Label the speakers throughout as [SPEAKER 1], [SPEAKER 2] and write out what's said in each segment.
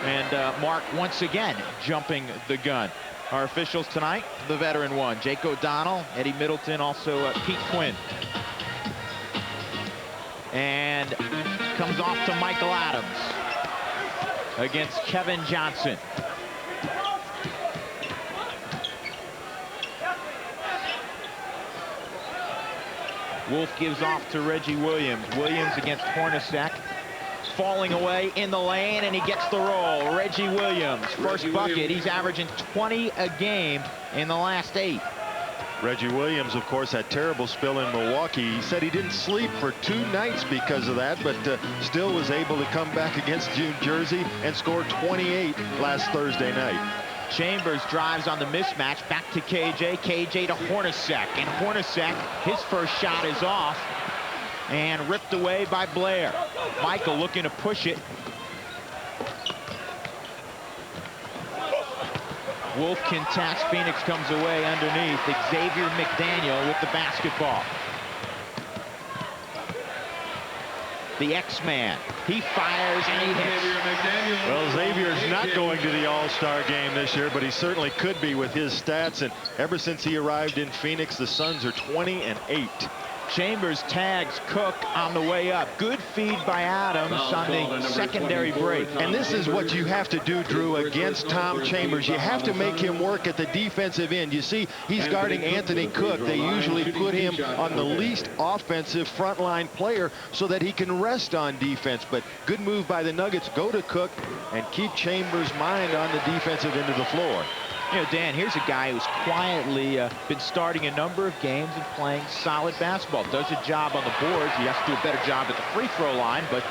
[SPEAKER 1] And Mark once again jumping the gun. Our officials tonight, the veteran one, Jake O'Donnell, Eddie Middleton, also Pete Quinn. And comes off to Michael Adams against Kevin Johnson. Wolf gives off to Reggie Williams. Williams against Hornacek. Falling away in the lane, and he gets the roll. Reggie Williams, first bucket. He's averaging 20 a game in the last 8.
[SPEAKER 2] Reggie Williams, of course, had terrible spill in Milwaukee. He said he didn't sleep for 2 nights because of that, but still was able to come back against New Jersey and score 28 last Thursday night.
[SPEAKER 1] Chambers drives on the mismatch, back to KJ. KJ to Hornacek, and Hornacek, his first shot is off and ripped away by Blair. Michael looking to push it. Wolf contests. Phoenix comes away underneath. Xavier McDaniel with the basketball. The X-Man. He fires and he hits.
[SPEAKER 2] Well, Xavier's not going to the All-Star game this year, but he certainly could be with his stats. And ever since he arrived in Phoenix, the Suns are 20-8.
[SPEAKER 1] Chambers tags Cook on the way up. Good feed by Adams on the secondary break.
[SPEAKER 2] And this is what you have to do, Drew, against Tom Chambers. You have to make him work at the defensive end. You see, he's guarding Anthony Cook. They usually put him on the least offensive frontline player so that he can rest on defense. But good move by the Nuggets. Go to Cook and keep Chambers' mind on the defensive end of the floor.
[SPEAKER 1] You know, Dan, here's a guy who's quietly been starting a number of games and playing solid basketball. Does a job on the boards. He has to do a better job at the free throw line, but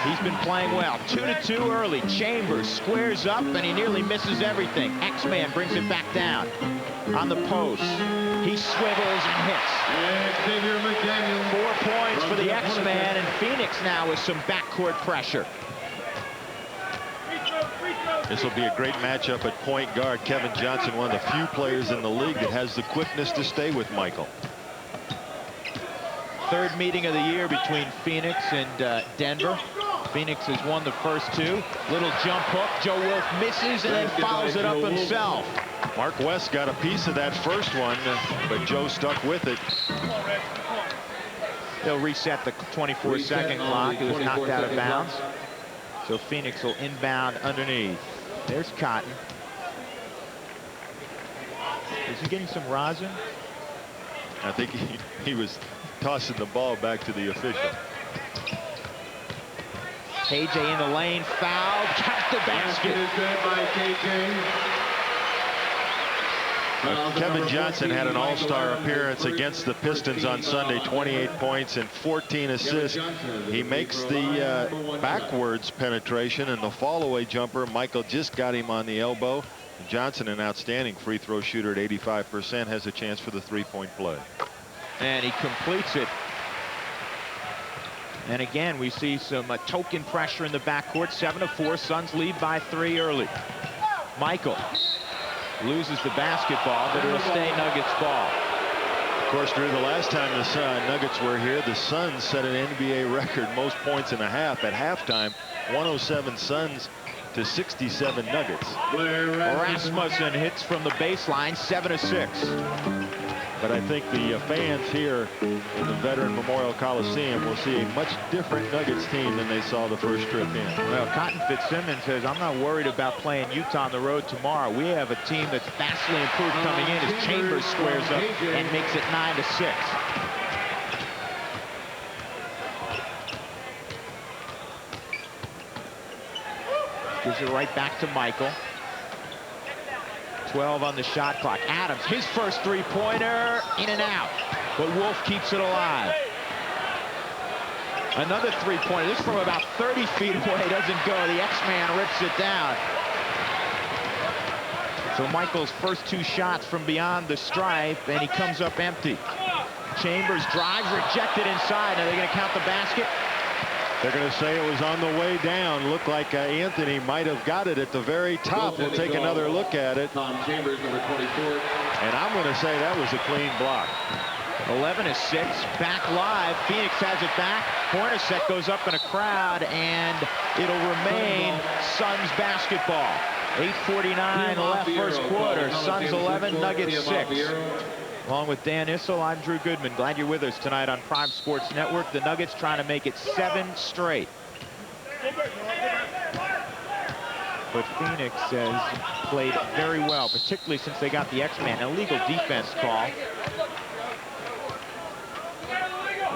[SPEAKER 1] he's been playing well. 2-2 early. Chambers squares up, and he nearly misses everything. X-Man brings it back down on the post. He swivels and hits. 4 points for the X-Man, and Phoenix now with some backcourt pressure.
[SPEAKER 2] This will be a great matchup at point guard. Kevin Johnson, one of the few players in the league that has the quickness to stay with Michael.
[SPEAKER 1] Third meeting of the year between Phoenix and Denver. Phoenix has won the first 2. Little jump hook. Joe Wolf misses and then follows it up himself.
[SPEAKER 2] Mark West got a piece of that first one, but Joe stuck with it.
[SPEAKER 1] They'll reset the 24-second clock. It was knocked out of bounds. So Phoenix will inbound underneath. There's Cotton. Is he getting some rosin?
[SPEAKER 2] I think he was tossing the ball back to the official.
[SPEAKER 1] KJ in the lane, fouled, count the basket.
[SPEAKER 2] Kevin Johnson had an all-star appearance against the Pistons on Sunday, 28 points and 14 assists. He makes the backwards penetration and the fall-away jumper. Michael just got him on the elbow. Johnson, an outstanding free throw shooter at 85%, has a chance for the three-point play.
[SPEAKER 1] And he completes it. And again, we see some token pressure in the backcourt. 7-4, Suns lead by 3 early. Michael loses the basketball, but it'll stay Nuggets ball.
[SPEAKER 2] Of course, Drew, the last time the Nuggets were here, the Suns set an NBA record, most points in a half at halftime. 107 Suns to 67 Nuggets.
[SPEAKER 1] Rasmussen hits from the baseline, 7-6.
[SPEAKER 2] But I think the fans here in the Veteran Memorial Coliseum will see a much different Nuggets team than they saw the first trip in.
[SPEAKER 1] Well, Cotton Fitzsimmons says, I'm not worried about playing Utah on the road tomorrow. We have a team that's vastly improved coming in as Chambers squares up and makes it 9-6. Gives it right back to Michael. 12 on the shot clock. Adams, his first three-pointer, in and out. But Wolf keeps it alive. Another three-pointer. This from about 30 feet away doesn't go. The X-Man rips it down. So Michael's first 2 shots from beyond the stripe, and he comes up empty. Chambers drives, rejected inside. Now they're going to count the basket.
[SPEAKER 2] They're going to say it was on the way down. Looked like Anthony might have got it at the very top. We'll take another look at it.
[SPEAKER 3] Tom Chambers, number 24.
[SPEAKER 2] And I'm going to say that was a clean block.
[SPEAKER 1] 11-6, back live. Phoenix has it back. Hornacek goes up in a crowd, and it'll remain Suns basketball. 8:49 left first quarter. Suns 11, Nuggets 6. Along with Dan Issel, I'm Drew Goodman. Glad you're with us tonight on Prime Sports Network. The Nuggets trying to make it 7 straight. But Phoenix has played very well, particularly since they got the X-Man. Illegal defense call.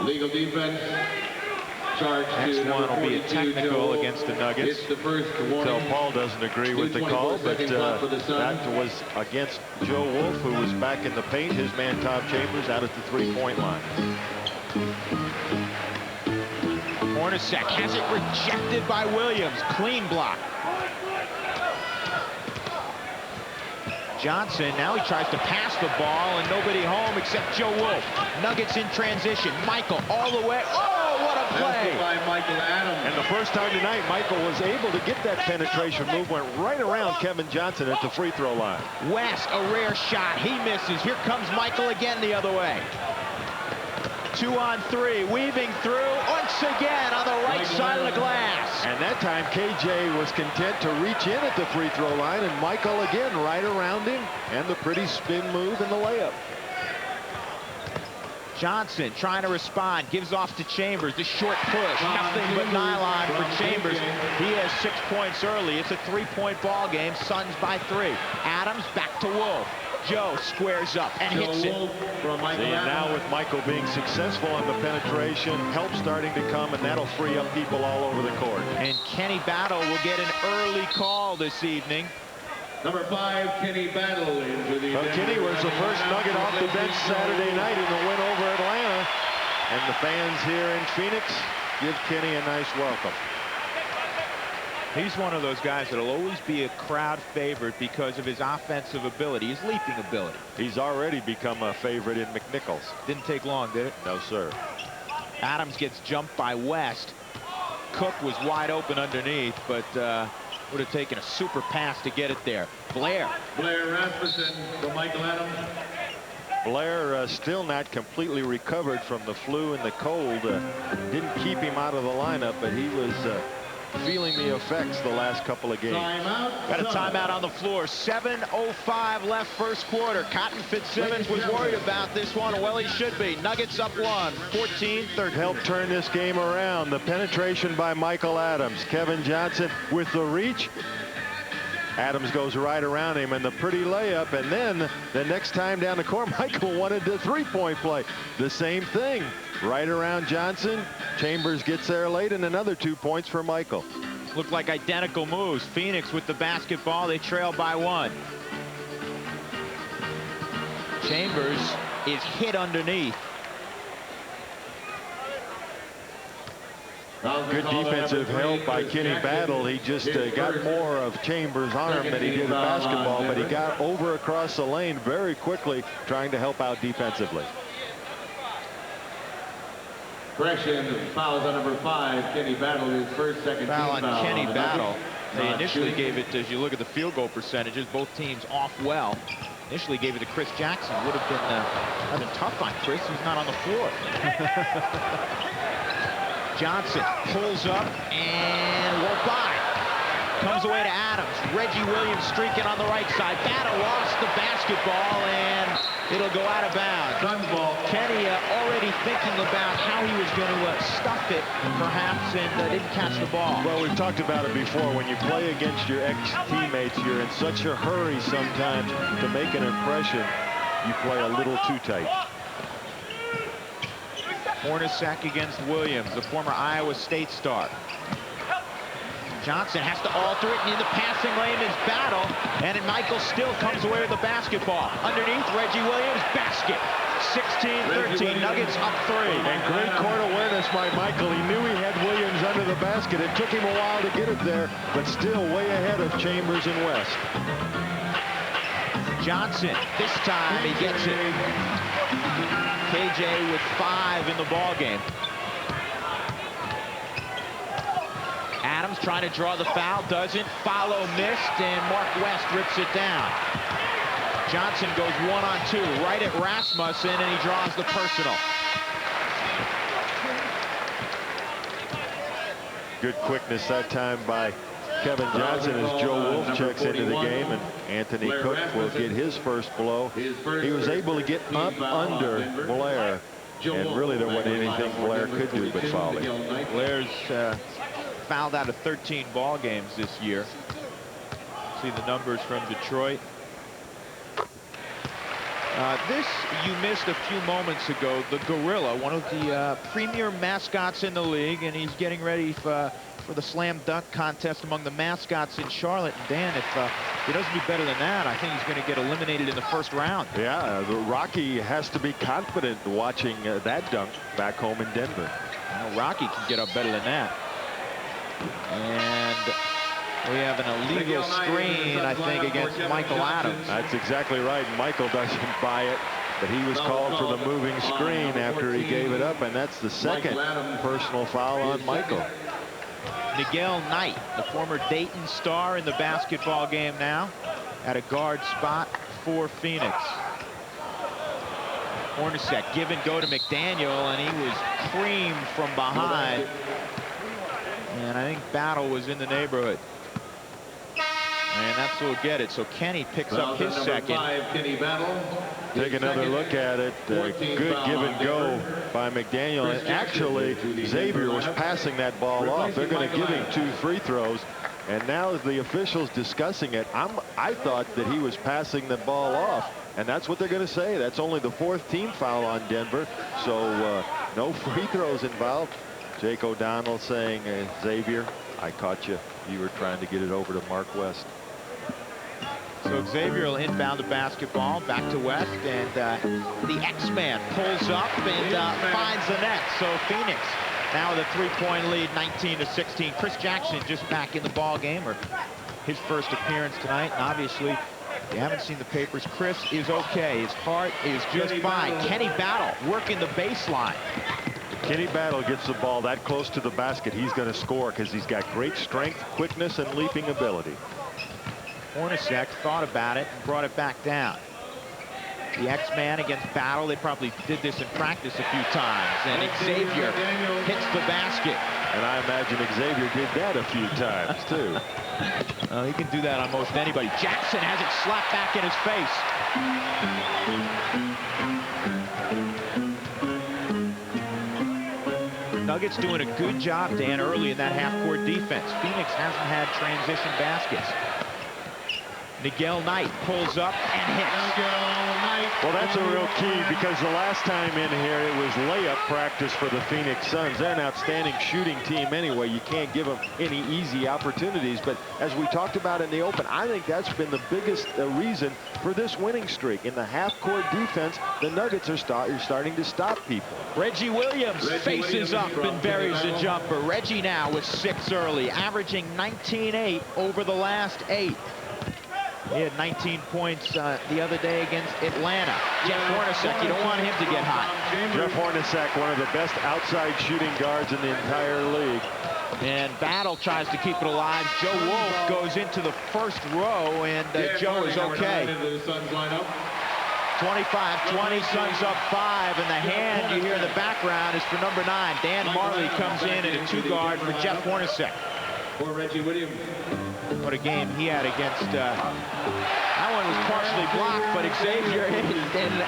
[SPEAKER 3] Legal defense. Charge
[SPEAKER 2] Next one will be a technical against the Nuggets.
[SPEAKER 3] It's the first warning.
[SPEAKER 2] So Paul doesn't agree with the call, but that was against Joe Wolf, who was back in the paint. His man Tom Chambers out at the three-point line.
[SPEAKER 1] Hornacek has it rejected by Williams. Clean block. Johnson, now he tries to pass the ball and nobody home except Joe Wolf. Nuggets in transition. Michael all the way. Oh, what a play!
[SPEAKER 3] By Michael Adams.
[SPEAKER 2] And the first time tonight, Michael was able to get that penetration move, went right around Kevin Johnson at the free throw line.
[SPEAKER 1] West, a rare shot. He misses. Here comes Michael again the other way. 2 on 3, weaving through once again on the right side of the glass.
[SPEAKER 2] And that time KJ was content to reach in at the free throw line, and Michael again right around him, and the pretty spin move and the layup.
[SPEAKER 1] Johnson trying to respond, gives off to Chambers. The short push, nothing but nylon for Chambers. He has 6 points early. It's a 3-point ball game. Suns by 3. Adams back to Wolf. Joe squares up and hits it.
[SPEAKER 2] See, and now with Michael being successful on the penetration, help starting to come, and that'll free up people all over the court.
[SPEAKER 1] And Kenny Battle will get an early call this evening.
[SPEAKER 3] Number 5, Kenny Battle into the.
[SPEAKER 2] Well, Kenny was the first Nugget off the bench Saturday night in the win over Atlanta, and the fans here in Phoenix give Kenny a nice welcome.
[SPEAKER 1] He's one of those guys that'll always be a crowd favorite because of his offensive ability, his leaping ability.
[SPEAKER 2] He's already become a favorite in McNichols.
[SPEAKER 1] Didn't take long, did it?
[SPEAKER 2] No, sir.
[SPEAKER 1] Adams gets jumped by West. Cook was wide open underneath, but would have taken a super pass to get it there. Blair
[SPEAKER 3] Rasmussen from Michael Adams.
[SPEAKER 2] Blair still not completely recovered from the flu and the cold. Didn't keep him out of the lineup, but he was feeling the effects the last couple of games.
[SPEAKER 1] Got a timeout on the floor. 7:05 left first quarter. Cotton Fitzsimmons was worried about this one. Well, he should be. Nuggets up 1, 14-13.
[SPEAKER 2] Help turn this game around. The penetration by Michael Adams. Kevin Johnson with the reach. Adams goes right around him, and the pretty layup, and then the next time down the court, Michael wanted the three-point play. The same thing. Right around Johnson. Chambers gets there late, and another 2 points for Michael.
[SPEAKER 1] Look like identical moves. Phoenix with the basketball. They trail by 1. Chambers is hit underneath.
[SPEAKER 2] Good defensive help by Kenny Battle. He just got more of Chambers' arm than he did the basketball, but he got over across the lane very quickly, trying to help out defensively.
[SPEAKER 3] Correction, fouls on number 5, Kenny Battle, his first, second
[SPEAKER 1] Foul
[SPEAKER 3] team
[SPEAKER 1] on
[SPEAKER 3] foul.
[SPEAKER 1] Kenny Battle. They initially
[SPEAKER 3] shooting.
[SPEAKER 1] gave it, as you look at the field goal percentages, both teams off well. Initially gave it to Chris Jackson. Would have been tough on Chris. He's not on the floor. Johnson pulls up and won't by. Comes away to Adams. Reggie Williams streaking on the right side. Battle lost the basketball, and it'll go out of bounds. Kenny already thinking about how he was going to stuff it, perhaps, and didn't catch the ball.
[SPEAKER 2] Well, we've talked about it before. When you play against your ex-teammates, you're in such a hurry sometimes to make an impression. You play a little too tight.
[SPEAKER 1] Hornacek against Williams, the former Iowa State star. Johnson has to alter it, and in the passing lane is Battle, and Michael still comes away with the basketball. Underneath, Reggie Williams, basket. 16-13, Nuggets up 3.
[SPEAKER 2] And great court awareness by Michael. He knew he had Williams under the basket. It took him a while to get it there, but still way ahead of Chambers and West.
[SPEAKER 1] Johnson, this time he gets it. KJ with 5 in the ball game. Adams trying to draw the foul, doesn't. Follow missed, and Mark West rips it down. Johnson goes 1-on-2 right at Rasmussen, and he draws the personal.
[SPEAKER 2] Good quickness that time by Kevin Johnson as Joe Wolf checks into the game, and Anthony Cook will get his first blow. He was able to get up under Blair, and really there wasn't anything Blair could do but foul him.
[SPEAKER 1] Blair's fouled out of 13 ball games this year. See the numbers from Detroit. This you missed a few moments ago. The Gorilla, one of the premier mascots in the league, and he's getting ready for the slam dunk contest among the mascots in Charlotte. And Dan, if he doesn't do better than that, I think he's going to get eliminated in the first round.
[SPEAKER 2] Yeah, Rocky has to be confident watching that dunk back home in Denver.
[SPEAKER 1] Well, Rocky can get up better than that. And we have an illegal screen, I think, against Michael Adams.
[SPEAKER 2] That's exactly right. Michael doesn't buy it, but he was called for the moving screen after he gave it up, and that's the second personal foul on Michael.
[SPEAKER 1] Miguel Knight, the former Dayton star in the basketball game now, at a guard spot for Phoenix. Hornacek give and go to McDaniel, and he was creamed from behind. And I think Battle was in the neighborhood. And that's who'll get it. So Kenny picks up his second.
[SPEAKER 2] Take another look at it. Good give and go by McDaniel. And actually, Xavier was passing that ball off. They're going to give him 2 free throws. And now the officials discussing it. I thought that he was passing the ball off. And that's what they're going to say. That's only the 4th team foul on Denver. So no free throws involved. Jake O'Donnell saying, Xavier, I caught you. You were trying to get it over to Mark West.
[SPEAKER 1] So Xavier will inbound the basketball back to West, and the X-Man pulls up and finds the net. So Phoenix now with a 3-point lead, 19-16. Chris Jackson just back in the ball game, or his first appearance tonight. And obviously, if you haven't seen the papers, Chris is okay. His heart is just fine. Kenny Battle working the baseline.
[SPEAKER 2] Kenny Battle gets the ball that close to the basket, he's going to score because he's got great strength, quickness, and leaping ability.
[SPEAKER 1] Hornacek thought about it and brought it back down. The X-Man against Battle. They probably did this in practice a few times. And Xavier hits the basket.
[SPEAKER 2] And I imagine Xavier did that a few times, too.
[SPEAKER 1] He can do that on most anybody. Jackson has it slapped back in his face. Nuggets doing a good job, Dan, early in that half-court defense. Phoenix hasn't had transition baskets. Miguel Knight pulls up and hits.
[SPEAKER 2] Well, that's a real key, because the last time in here it was layup practice for the Phoenix Suns. They're an outstanding shooting team anyway. You can't give them any easy opportunities. But as we talked about in the open, I think that's been the biggest reason for this winning streak. In the half-court defense, the Nuggets are starting to stop people.
[SPEAKER 1] Reggie Williams faces up and buries the jumper. Reggie now with 6 early, averaging 19-8 over the last 8. He had 19 points the other day against Atlanta. Jeff Hornacek, you don't want him to get hot.
[SPEAKER 2] Jeff Hornacek, one of the best outside shooting guards in the entire league.
[SPEAKER 1] And Battle tries to keep it alive. Joe Wolf goes into the first row, and Joe is okay. 25-20, Suns up 5, and the hand you hear in the background is for number 9. Dan Marley comes in at a 2-guard for Jeff Hornacek.
[SPEAKER 3] For Reggie Williams.
[SPEAKER 1] What a game he had against, that one was partially blocked, but Xavier hit it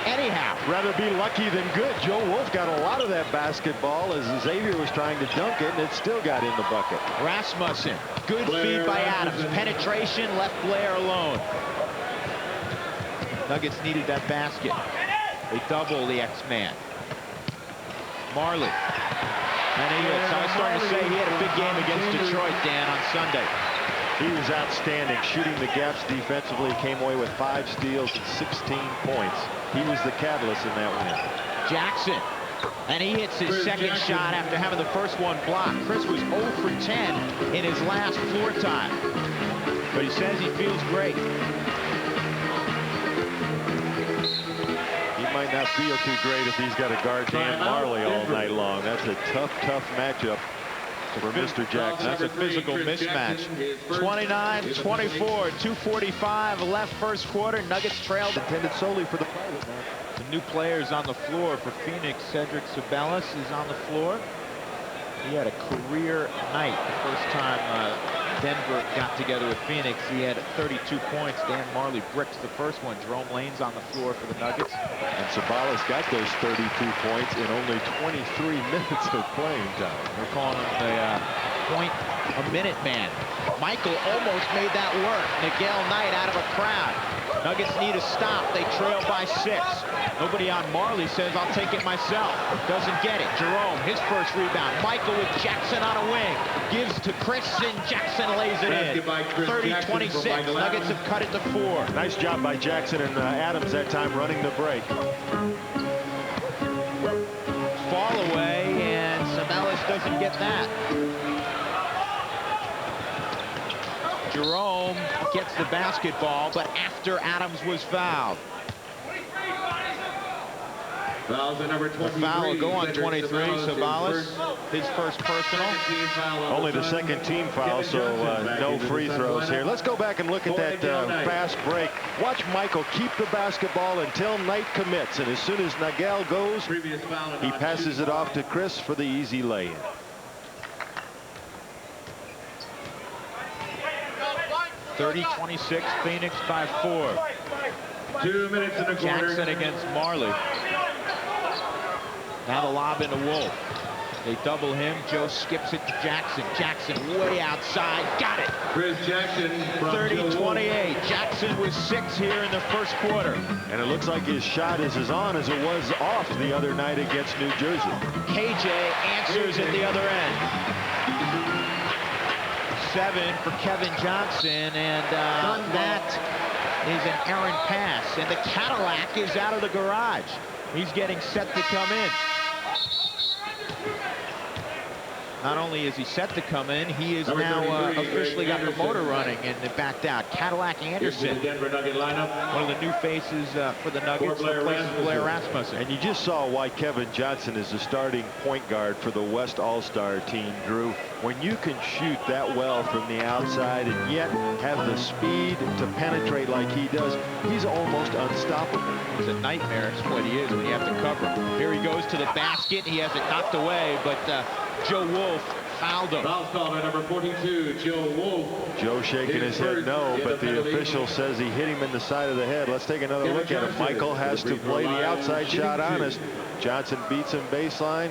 [SPEAKER 1] anyhow.
[SPEAKER 2] Rather be lucky than good. Joe Wolf got a lot of that basketball as Xavier was trying to dunk it, and it still got in the bucket.
[SPEAKER 1] Rasmussen, good feed by Adams. Penetration, left Blair alone. Nuggets needed that basket. They double the X-Man. Marley. And he hits. I was starting to say he had a big game against Detroit, Dan, on Sunday.
[SPEAKER 2] He was outstanding, shooting the gaps defensively. Came away with 5 steals and 16 points. He was the catalyst in that win.
[SPEAKER 1] Jackson, and he hits his second shot after having the first one blocked. Chris was 0 for 10 in his last floor time, but he says he feels great.
[SPEAKER 2] He might not feel too great if he's got to guard Dan Marley all night long. That's a tough matchup for Mr. Jackson.
[SPEAKER 1] That's a physical mismatch. 29-24, 2:45 left first quarter. Nuggets trailed.
[SPEAKER 2] Intended solely for the private now.
[SPEAKER 1] The new players on the floor for Phoenix. Cedric Ceballos is on the floor. He had a career night the first time Denver got together with Phoenix, he had 32 points. Dan Marley bricks the first one. Jerome Lane's on the floor for the Nuggets.
[SPEAKER 2] And Sabalas got those 32 points in only 23 minutes of playing time.
[SPEAKER 1] We're calling him the point-a-minute man. Michael almost made that work. Miguel Knight out of a crowd. Nuggets need a stop. They trail by 6. Nobody on Marley says, I'll take it myself. Doesn't get it. Jerome, his first rebound. Michael with Jackson on a wing. Gives to Chris, and Jackson lays it in. 30-26. Nuggets have cut it to 4.
[SPEAKER 2] Nice job by Jackson and Adams that time running the break.
[SPEAKER 1] Fall away, and Sabalas doesn't get that. Jerome gets the basketball, but after Adams was fouled.
[SPEAKER 3] Fouls at number 23.
[SPEAKER 1] The foul will go on 23. Sabalas, his first personal.
[SPEAKER 2] Only the second team foul, so no free throws here. Let's go back and look at that fast break. Watch Michael keep the basketball until Knight commits, and as soon as Nagel goes, he passes it off to Chris for the easy lay-in.
[SPEAKER 1] (30-26) Phoenix by 4.
[SPEAKER 3] 2 minutes in the quarter.
[SPEAKER 1] Jackson against Marley. Now the lob into Wolf. They double him. Joe skips it to Jackson. Jackson way outside. Got it.
[SPEAKER 3] Chris Jackson.
[SPEAKER 1] 30-28. Jackson was 6 here in the first quarter.
[SPEAKER 2] And it looks like his shot is as on as it was off the other night against New Jersey.
[SPEAKER 1] KJ answers at the other end. 7 for Kevin Johnson, and that is an errant pass. And the Cadillac is out of the garage. He's getting set to come in. Not only is he set to come in, he is now officially got the motor running and backed out. Cadillac Anderson,
[SPEAKER 3] Denver Nugget lineup.
[SPEAKER 1] one of the new faces for the Nuggets, replaces Blair Rasmussen.
[SPEAKER 2] And you just saw why Kevin Johnson is the starting point guard for the West All-Star team, Drew. When you can shoot that well from the outside and yet have the speed to penetrate like he does, he's almost unstoppable.
[SPEAKER 1] It's a nightmare. It's what he is when you have to cover him. Here he goes to the basket. He has it knocked away, but Joe Wolf fouled him.
[SPEAKER 3] Foul call by number 42, Joe Wolf.
[SPEAKER 2] Joe shaking his head no, but the official says he hit him in the side of the head. Let's take another look at it. Michael has to play the outside shot honest. Johnson beats him baseline.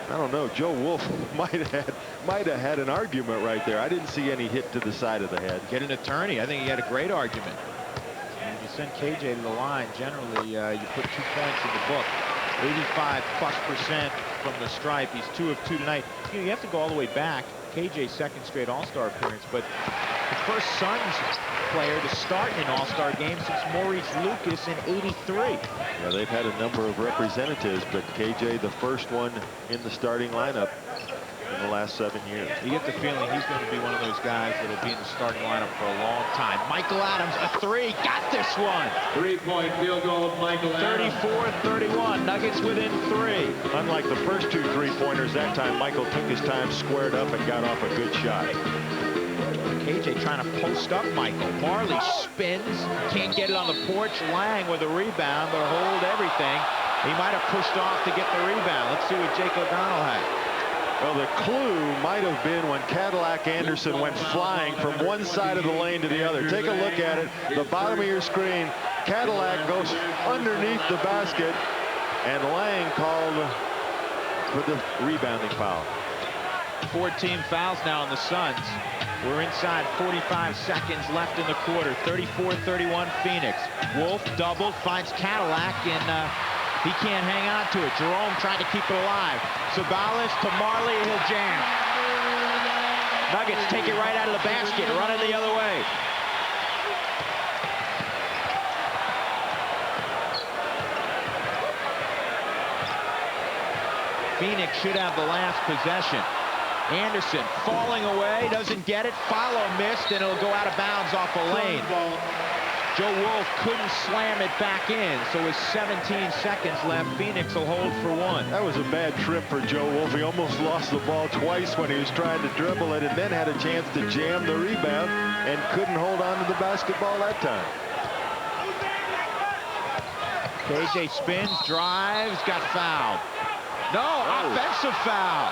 [SPEAKER 2] I don't know. Joe Wolf might have had an argument right there. I didn't see any hit to the side of the head.
[SPEAKER 1] Get an attorney. I think he had a great argument. When you send KJ to the line, generally you put 2 points in the book. 85+% from the stripe. He's 2 of 2 tonight. You have to go all the way back. KJ's second straight All-Star appearance, but the first Suns player to start in an All-Star game since Maurice Lucas in '83.
[SPEAKER 2] Yeah, they've had a number of representatives, but KJ the first one in the starting lineup in the last 7 years.
[SPEAKER 1] You get the feeling he's going to be one of those guys that'll be in the starting lineup for a long time. Michael Adams, a 3, got this one.
[SPEAKER 3] 3-point field goal, Michael Adams.
[SPEAKER 1] 34-31, Nuggets within 3.
[SPEAKER 2] Unlike the first 2 3-pointers, that time Michael took his time, squared up, and got off a good shot.
[SPEAKER 1] KJ trying to post up Michael. Marley spins, can't get it on the porch. Lang with a rebound, but hold everything. He might have pushed off to get the rebound. Let's see what Jake O'Donnell had.
[SPEAKER 2] Well, the clue might have been when Cadillac Anderson went flying from one side of the lane to the other. Take a look at it. The bottom of your screen. Cadillac goes underneath the basket, and Lang called for the rebounding foul.
[SPEAKER 1] 14 fouls now on the Suns. We're inside 45 seconds left in the quarter. 34-31 Phoenix. Wolf doubled, finds Cadillac, and he can't hang on to it. Jerome trying to keep it alive. Sabalas to Marley, he'll jam. Nuggets take it right out of the basket, run it the other way. Phoenix should have the last possession. Anderson falling away, doesn't get it. Follow missed, and it'll go out of bounds off a lane. Joe Wolf couldn't slam it back in, so with 17 seconds left, Phoenix will hold for 1.
[SPEAKER 2] That was a bad trip for Joe Wolf. He almost lost the ball twice when he was trying to dribble it, and then had a chance to jam the rebound and couldn't hold on to the basketball that time.
[SPEAKER 1] KJ spins, drives, got fouled. No, offensive foul.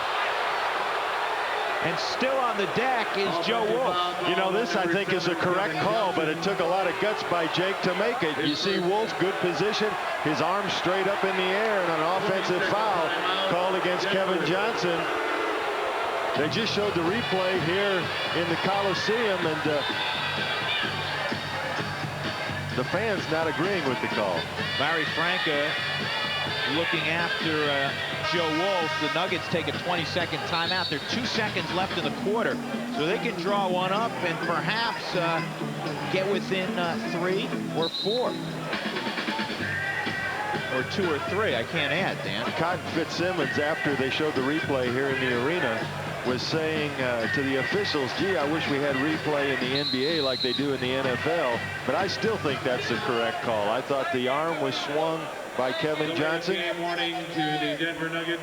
[SPEAKER 1] And still on the deck is Joe Wolf.
[SPEAKER 2] You know, this I think is a correct call, but it took a lot of guts by Jake to make it. You see Wolf, good position, his arms straight up in the air, and an offensive foul called against Kevin Johnson. They just showed the replay here in the Coliseum, and the fans not agreeing with the call.
[SPEAKER 1] Larry Franca looking after Joe Wolf. The Nuggets take a 20-second timeout. There are 2 seconds left in the quarter, so they can draw one up and perhaps get within 3 or 4. Or 2 or 3. I can't add, Dan.
[SPEAKER 2] Cotton Fitzsimmons, after they showed the replay here in the arena, was saying to the officials, gee, I wish we had replay in the NBA like they do in the NFL, but I still think that's the correct call. I thought the arm was swung by Kevin Johnson.
[SPEAKER 3] Game warning to the Denver Nuggets.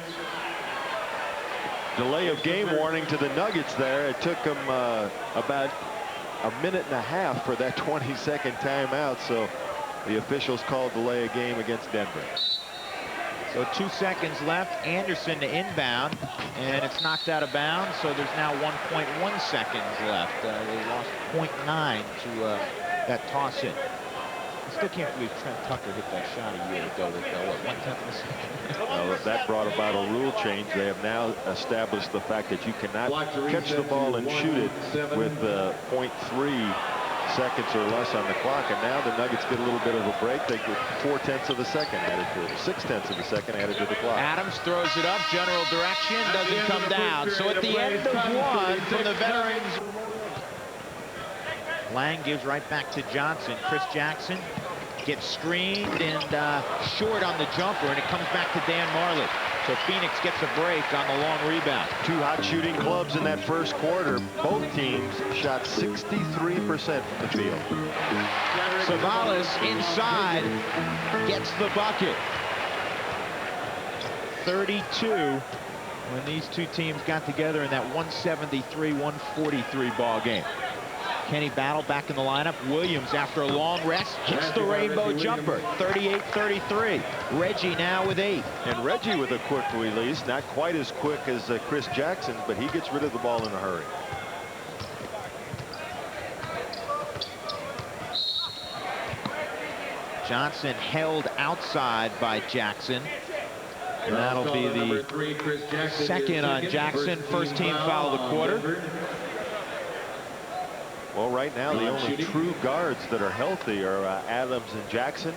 [SPEAKER 2] Delay of game warning to the Nuggets there. It took them about a minute and a half for that 20-second timeout, so the officials called delay of game against Denver.
[SPEAKER 1] So 2 seconds left. Anderson to inbound, and it's knocked out of bounds, so there's now 1.1 seconds left. They lost 0.9 to that toss in. I still can't believe Trent Tucker hit that shot a year ago with, what, 1/10 of a second?
[SPEAKER 2] Well, that brought about a rule change. They have now established the fact that you cannot catch the ball and shoot it with 0.3 seconds or less on the clock, and now the Nuggets get a little bit of a break. They get 0.4 of a second added to it, 0.6 of a second added to the clock.
[SPEAKER 1] Adams throws it up, general direction, doesn't come down. So at the end of one from the veterans. Lang gives right back to Johnson. Chris Jackson gets screened and short on the jumper, and it comes back to Dan Marley. So Phoenix gets a break on the long rebound.
[SPEAKER 2] 2 hot shooting clubs in that first quarter. Both teams shot 63% from the field.
[SPEAKER 1] Savalas inside gets the bucket. 32 when these two teams got together in that 173-143 ball game. Kenny Battle back in the lineup. Williams, after a long rest, hits the rainbow jumper. 38-33. Reggie now with 8.
[SPEAKER 2] And Reggie with a quick release. Not quite as quick as Chris Jackson, but he gets rid of the ball in a hurry.
[SPEAKER 1] Johnson held outside by Jackson. And that'll be the second on Jackson. First team foul of the quarter.
[SPEAKER 2] Well, right now, the only true guards that are healthy are Adams and Jackson.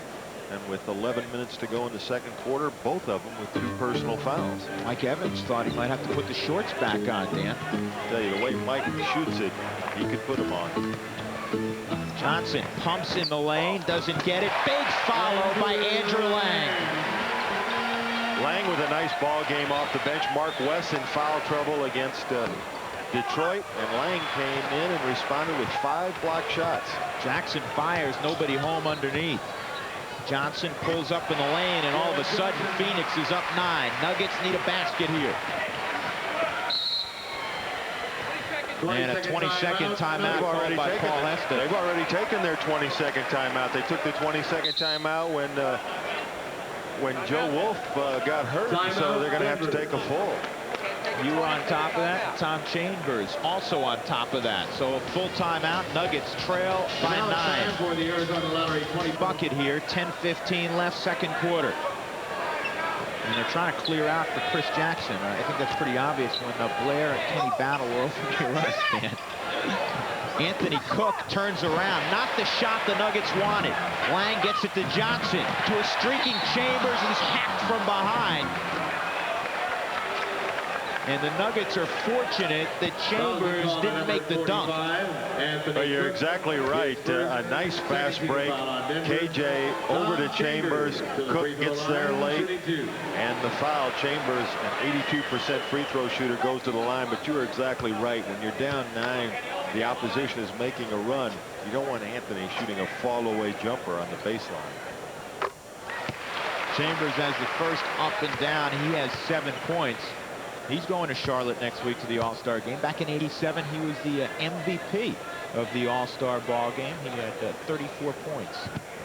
[SPEAKER 2] And with 11 minutes to go in the second quarter, both of them with 2 personal fouls.
[SPEAKER 1] Mike Evans thought he might have to put the shorts back on, Dan.
[SPEAKER 2] I tell you, the way Mike shoots it, he could put them on.
[SPEAKER 1] Johnson pumps in the lane, doesn't get it. Big follow by Andrew Lang.
[SPEAKER 2] Lang with a nice ball game off the bench. Mark West in foul trouble against Detroit, and Lang came in and responded with 5 blocked shots.
[SPEAKER 1] Jackson fires, nobody home underneath. Johnson pulls up in the lane, and all of a sudden Phoenix is up 9. Nuggets need a basket here. And a 20-second timeout called by Paul Hester.
[SPEAKER 2] They've already taken their 20-second timeout. They took the 20-second timeout when Joe Wolf got hurt, so they're going to have to take a full.
[SPEAKER 1] You were on top of that. Tom Chambers also on top of that. So a full timeout. Nuggets trail by 9.
[SPEAKER 3] For the Arizona Lottery 20
[SPEAKER 1] bucket here. 10:15 left, second quarter. And they're trying to clear out for Chris Jackson. I think that's pretty obvious when Blair and Kenny Battle were over the arrest, man. Anthony Cook turns around. Not the shot the Nuggets wanted. Lang gets it to Johnson. To a streaking Chambers, and he's hacked from behind. And the Nuggets are fortunate that Chambers didn't make the dunk.
[SPEAKER 2] Well, you're exactly right. A nice fast break. KJ over to Chambers. Cook gets there late. And the foul. Chambers, an 82% free throw shooter, goes to the line. But you're exactly right. When you're down 9, the opposition is making a run. You don't want Anthony shooting a fall-away jumper on the baseline.
[SPEAKER 1] Chambers has the first up and down. He has 7 points. He's going to Charlotte next week to the All-Star game. Back in '87, he was the MVP of the All-Star ball game. He had 34 points.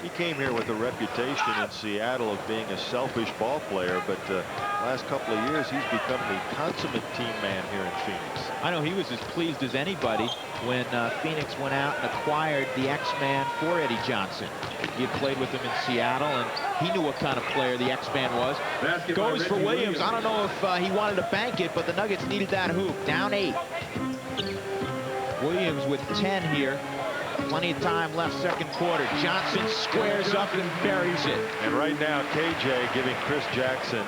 [SPEAKER 2] He came here with a reputation in Seattle of being a selfish ball player, but last couple of years he's become the consummate team man here in Phoenix.
[SPEAKER 1] I know he was as pleased as anybody when Phoenix went out and acquired the X-Man for Eddie Johnson. He had played with him in Seattle, and he knew what kind of player the X-Man was. Goes for Williams. I don't know if he wanted to bank it, but the Nuggets needed that hoop. Down 8. Williams with 10 here. Plenty of time left, second quarter. Johnson squares up and buries it.
[SPEAKER 2] And right now, KJ giving Chris Jackson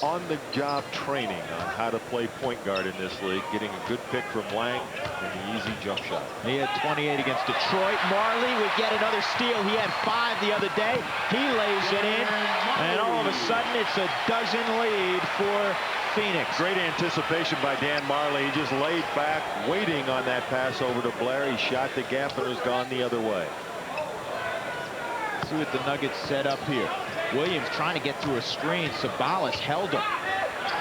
[SPEAKER 2] on-the-job training on how to play point guard in this league, getting a good pick from Lang and the easy jump shot.
[SPEAKER 1] He had 28 against Detroit. Marley would get another steal. He had 5 the other day. He lays it in, and all of a sudden it's a dozen lead for Phoenix.
[SPEAKER 2] Great anticipation by Dan Marley. He just laid back, waiting on that pass over to Blair. He shot the gap and was gone the other way.
[SPEAKER 1] See what the Nuggets set up here. Williams trying to get through a screen. Sabalas held him.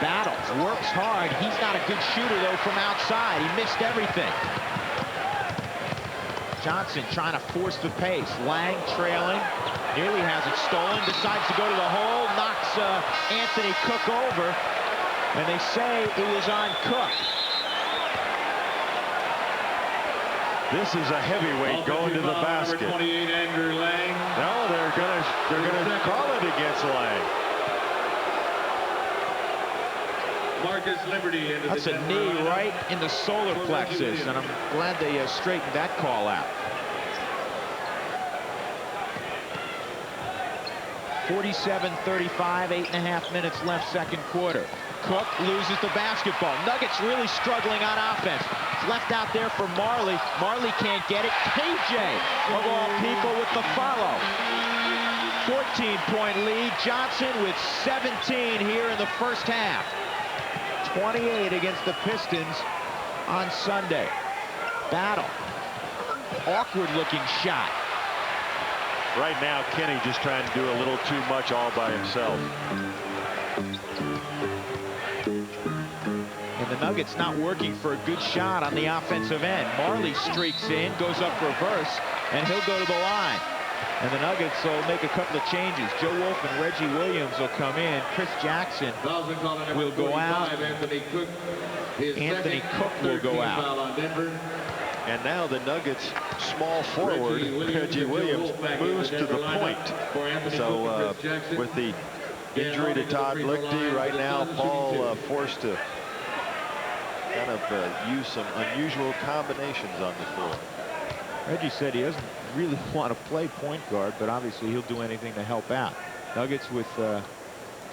[SPEAKER 1] Battles, works hard. He's not a good shooter, though, from outside. He missed everything. Johnson trying to force the pace. Lang trailing. Nearly has it stolen. Decides to go to the hole. Knocks Anthony Cook over. And they say it was on Cook.
[SPEAKER 2] This is a heavyweight going to the basket.
[SPEAKER 3] 28, Andrew Lang.
[SPEAKER 2] No, they're gonna call it against Lang.
[SPEAKER 3] Marcus Liberty into
[SPEAKER 1] That's
[SPEAKER 3] the
[SPEAKER 1] a knee right in the solar plexus, and I'm glad they straightened that call out. 47-35, 8.5 minutes left, second quarter. Cook loses the basketball. Nuggets really struggling on offense. It's left out there for Marley. Marley can't get it. KJ, of all people, with the follow. 14-point lead. Johnson with 17 here in the first half. 28 against the Pistons on Sunday. Battle. Awkward-looking shot.
[SPEAKER 2] Right now, Kenny just trying to do a little too much all by himself.
[SPEAKER 1] And the Nuggets not working for a good shot on the offensive end. Marley streaks in, goes up reverse, and he'll go to the line. And the Nuggets will make a couple of changes. Joe Wolf and Reggie Williams will come in. Chris Jackson will go out.
[SPEAKER 3] Anthony
[SPEAKER 1] Cook will go out.
[SPEAKER 2] And now the Nuggets small forward, Reggie Williams, moves to the point. So with the injury to Todd Lichty right now, Paul forced to kind of use some unusual combinations on the floor.
[SPEAKER 1] Reggie said he doesn't really want to play point guard, but obviously he'll do anything to help out. Nuggets with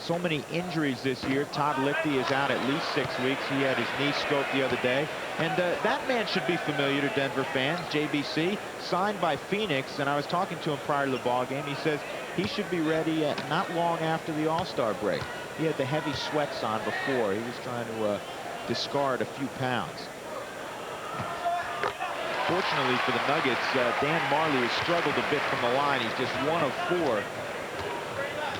[SPEAKER 1] so many injuries this year. Todd Lichty is out at least 6 weeks. He had his knee scoped the other day. And that man should be familiar to Denver fans. JBC, signed by Phoenix, and I was talking to him prior to the ball game. He says he should be ready not long after the All-Star break. He had the heavy sweats on before. He was trying to discard a few pounds. Fortunately for the Nuggets, Dan Marley has struggled a bit from the line. He's just 1 of 4.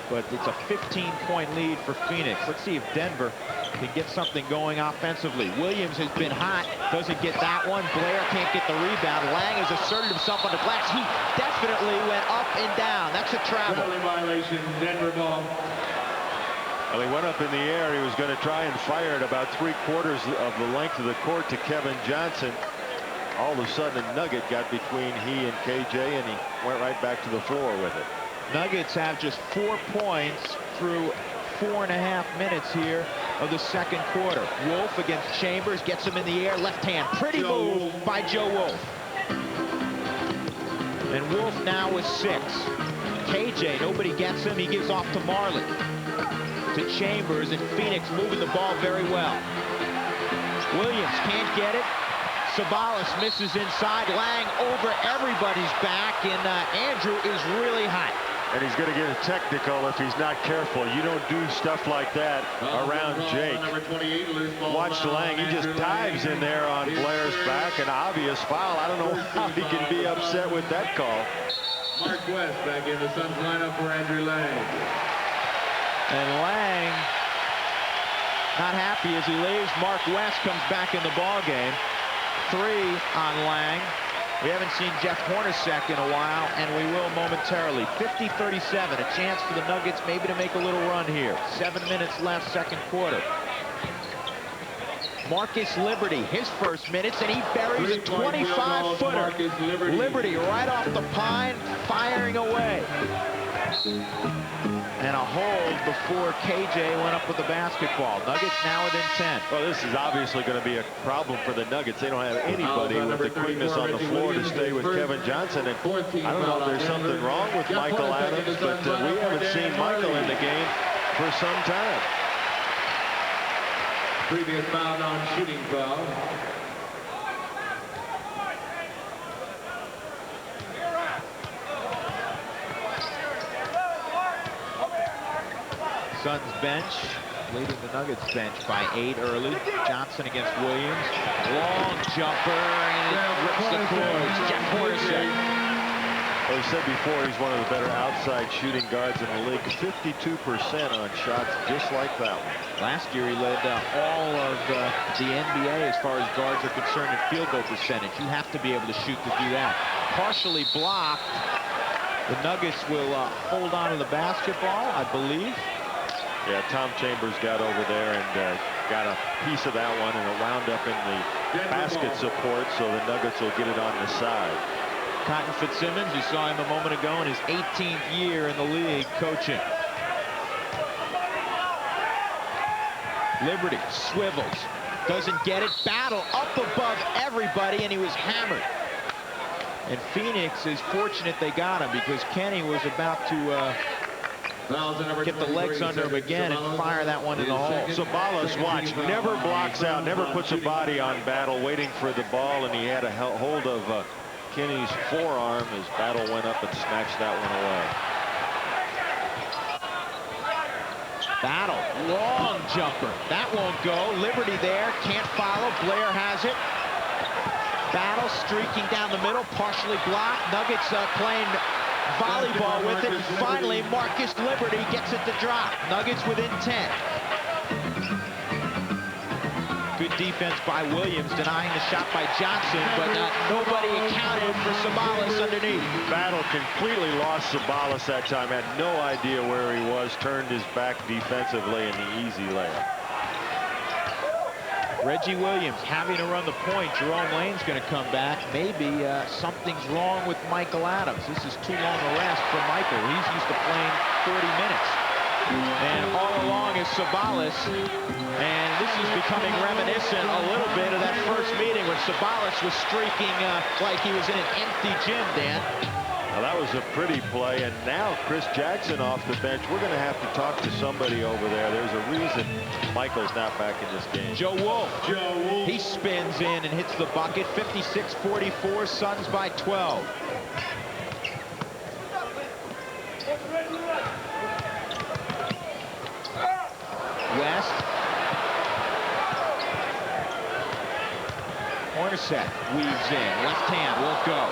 [SPEAKER 1] But it's a 15-point lead for Phoenix. Let's see if Denver can get something going offensively. Williams has been hot, doesn't get that one. Blair can't get the rebound. Lang has asserted himself on the glass. He definitely went up and down. That's a travel.
[SPEAKER 3] Violation, Denver ball.
[SPEAKER 2] Well, he went up in the air. He was going to try and fire it about 3/4 of the length of the court to Kevin Johnson. All of a sudden, a Nugget got between he and KJ, and he went right back to the floor with it.
[SPEAKER 1] Nuggets have just 4 points through 4.5 minutes here of the second quarter. Wolf against Chambers, gets him in the air, left hand. Pretty move by Joe Wolf. And Wolf now with 6. KJ, nobody gets him. He gives off to Marley. To Chambers, and Phoenix moving the ball very well. Williams can't get it. Sabalas misses inside. Lang over everybody's back, and Andrew is really hot.
[SPEAKER 2] And he's going to get a technical if he's not careful. You don't do stuff like that around Jake. Watch Lang. He just dives in there on Blair's back. An obvious foul. I don't know how he can be upset with that call.
[SPEAKER 3] Mark West back in the Suns lineup for Andrew Lang.
[SPEAKER 1] And Lang not happy as he leaves. Mark West comes back in the ball game. three on Lang. We haven't seen Jeff Hornacek in a while, and we will momentarily. 50-37, a chance for the Nuggets maybe to make a little run here. 7 minutes left, second quarter. Marcus Liberty, his first minutes, and he buries a 25-footer. Liberty right off the pine, firing away. And a hold before KJ went up with the basketball. Nuggets now within 10.
[SPEAKER 2] Well, this is obviously going to be a problem for the Nuggets. They don't have anybody with the quickness on the floor to stay with Kevin Johnson. And I don't know if there's something wrong with Michael Adams, but we haven't seen Michael in the game for some time.
[SPEAKER 3] Previous foul, non-shooting foul.
[SPEAKER 1] Suns bench, leading the Nuggets bench by 8 early. Johnson against Williams. Long jumper, and it rips the cords. Jeff Hornacek.
[SPEAKER 2] Well, I said before, he's one of the better outside shooting guards in the league. 52% on shots just like that one.
[SPEAKER 1] Last year, he led all of the NBA as far as guards are concerned in field goal percentage. You have to be able to shoot to do that. Partially blocked. The Nuggets will hold on to the basketball, I believe.
[SPEAKER 2] Yeah, Tom Chambers got over there and got a piece of that one, and it wound up in the basket support, so the Nuggets will get it on the side.
[SPEAKER 1] Cotton Fitzsimmons, you saw him a moment ago in his 18th year in the league coaching. Liberty swivels, doesn't get it, battle up above everybody, and he was hammered. And Phoenix is fortunate they got him, because Kenny was about to get the legs under him again and fire that one in the hole.
[SPEAKER 2] Sabalas, watch, never blocks out, never puts a body on Battle, waiting for the ball, and he had a hold of Kenny's forearm as Battle went up and snatched that one away.
[SPEAKER 1] Battle, long jumper. That won't go. Liberty there, can't follow. Blair has it. Battle streaking down the middle, partially blocked. Nuggets playing volleyball with it. And finally, Marcus Liberty gets it to drop. Nuggets within 10. Good defense by Williams, denying the shot by Johnson, but nobody accounted for Sabalas underneath.
[SPEAKER 2] Battle completely lost Sabalas that time, had no idea where he was, turned his back defensively in the easy layup.
[SPEAKER 1] Reggie Williams having to run the point. Jerome Lane's going to come back. Maybe something's wrong with Michael Adams. This is too long a rest for Michael. He's used to playing 40 minutes. And all along is Sabalas. And this is becoming reminiscent a little bit of that first meeting when Sabalas was streaking like he was in an empty gym, Dan.
[SPEAKER 2] Well, that was a pretty play, and now Chris Jackson off the bench. We're going to have to talk to somebody over there. There's a reason Michael's not back in this game.
[SPEAKER 1] Joe Wolf. He spins in and hits the bucket. 56-44, Suns by 12. West. Hornacek weaves in. Left hand won't go.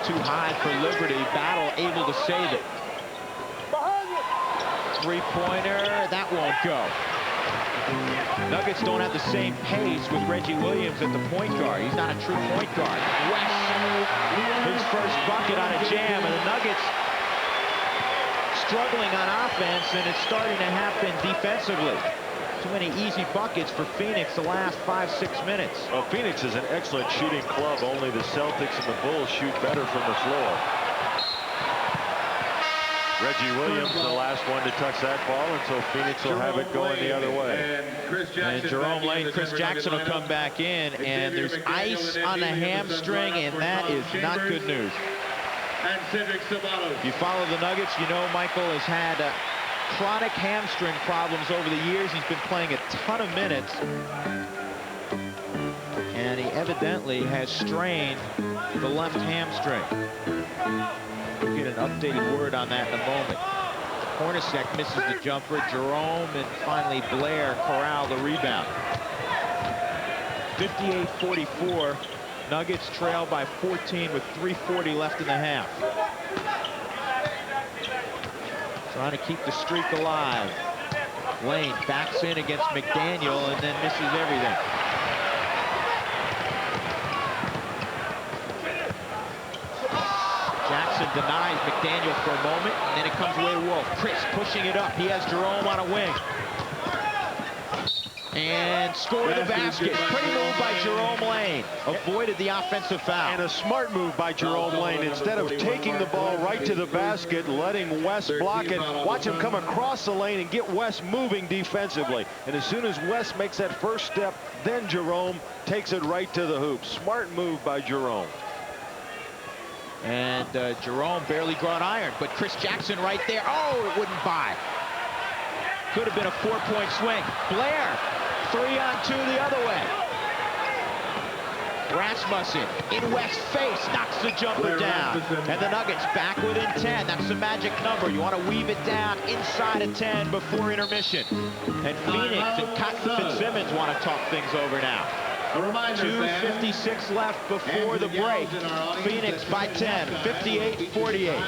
[SPEAKER 1] Too high for Liberty. Battle able to save it. Three-pointer. That won't go. Nuggets don't have the same pace with Reggie Williams at the point guard. He's not a true point guard. West. His first bucket on a jam, and the Nuggets struggling on offense, and it's starting to happen defensively. Too many easy buckets for Phoenix the last 5-6 minutes.
[SPEAKER 2] Well, Phoenix is an excellent shooting club. Only the Celtics and the Bulls shoot better from the floor. Reggie Williams, the last one to touch that ball, and so Phoenix will have it going the other way.
[SPEAKER 1] And Jerome Lane, Chris Jackson will come back in, and there's ice on the hamstring, and that is not good news.
[SPEAKER 3] And Cedric Sabalas.
[SPEAKER 1] If you follow the Nuggets, you know Michael has had chronic hamstring problems over the years. He's been playing a ton of minutes, and he evidently has strained the left hamstring. We'll get an updated word on that in a moment. Hornacek misses the jumper. Jerome and finally Blair corral the rebound. 58-44. Nuggets trail by 14 with 3:40 left in the half. Trying to keep the streak alive. Lane backs in against McDaniel and then misses everything. Jackson denies McDaniel for a moment, and then it comes away to Wolf. Chris pushing it up. He has Jerome on a wing. And scored the basket. Pretty move by Jerome Lane. Avoided the offensive foul.
[SPEAKER 2] And a smart move by Jerome Lane. Instead of taking the ball right to the basket, letting Wes block it, watch him come across the lane and get Wes moving defensively. And as soon as Wes makes that first step, then Jerome takes it right to the hoop. Smart move by Jerome.
[SPEAKER 1] And Jerome barely brought iron, but Chris Jackson right there. Oh, it wouldn't buy. Could have been a 4-point swing. Blair, 3-on-2 the other way. Rasmussen in West's face, knocks the jumper down. And the Nuggets back within 10. That's the magic number. You want to weave it down inside of 10 before intermission. And Phoenix and Cotton Fitzsimmons want to talk things over now. 2:56 left before the break. Phoenix by 10, 58-48.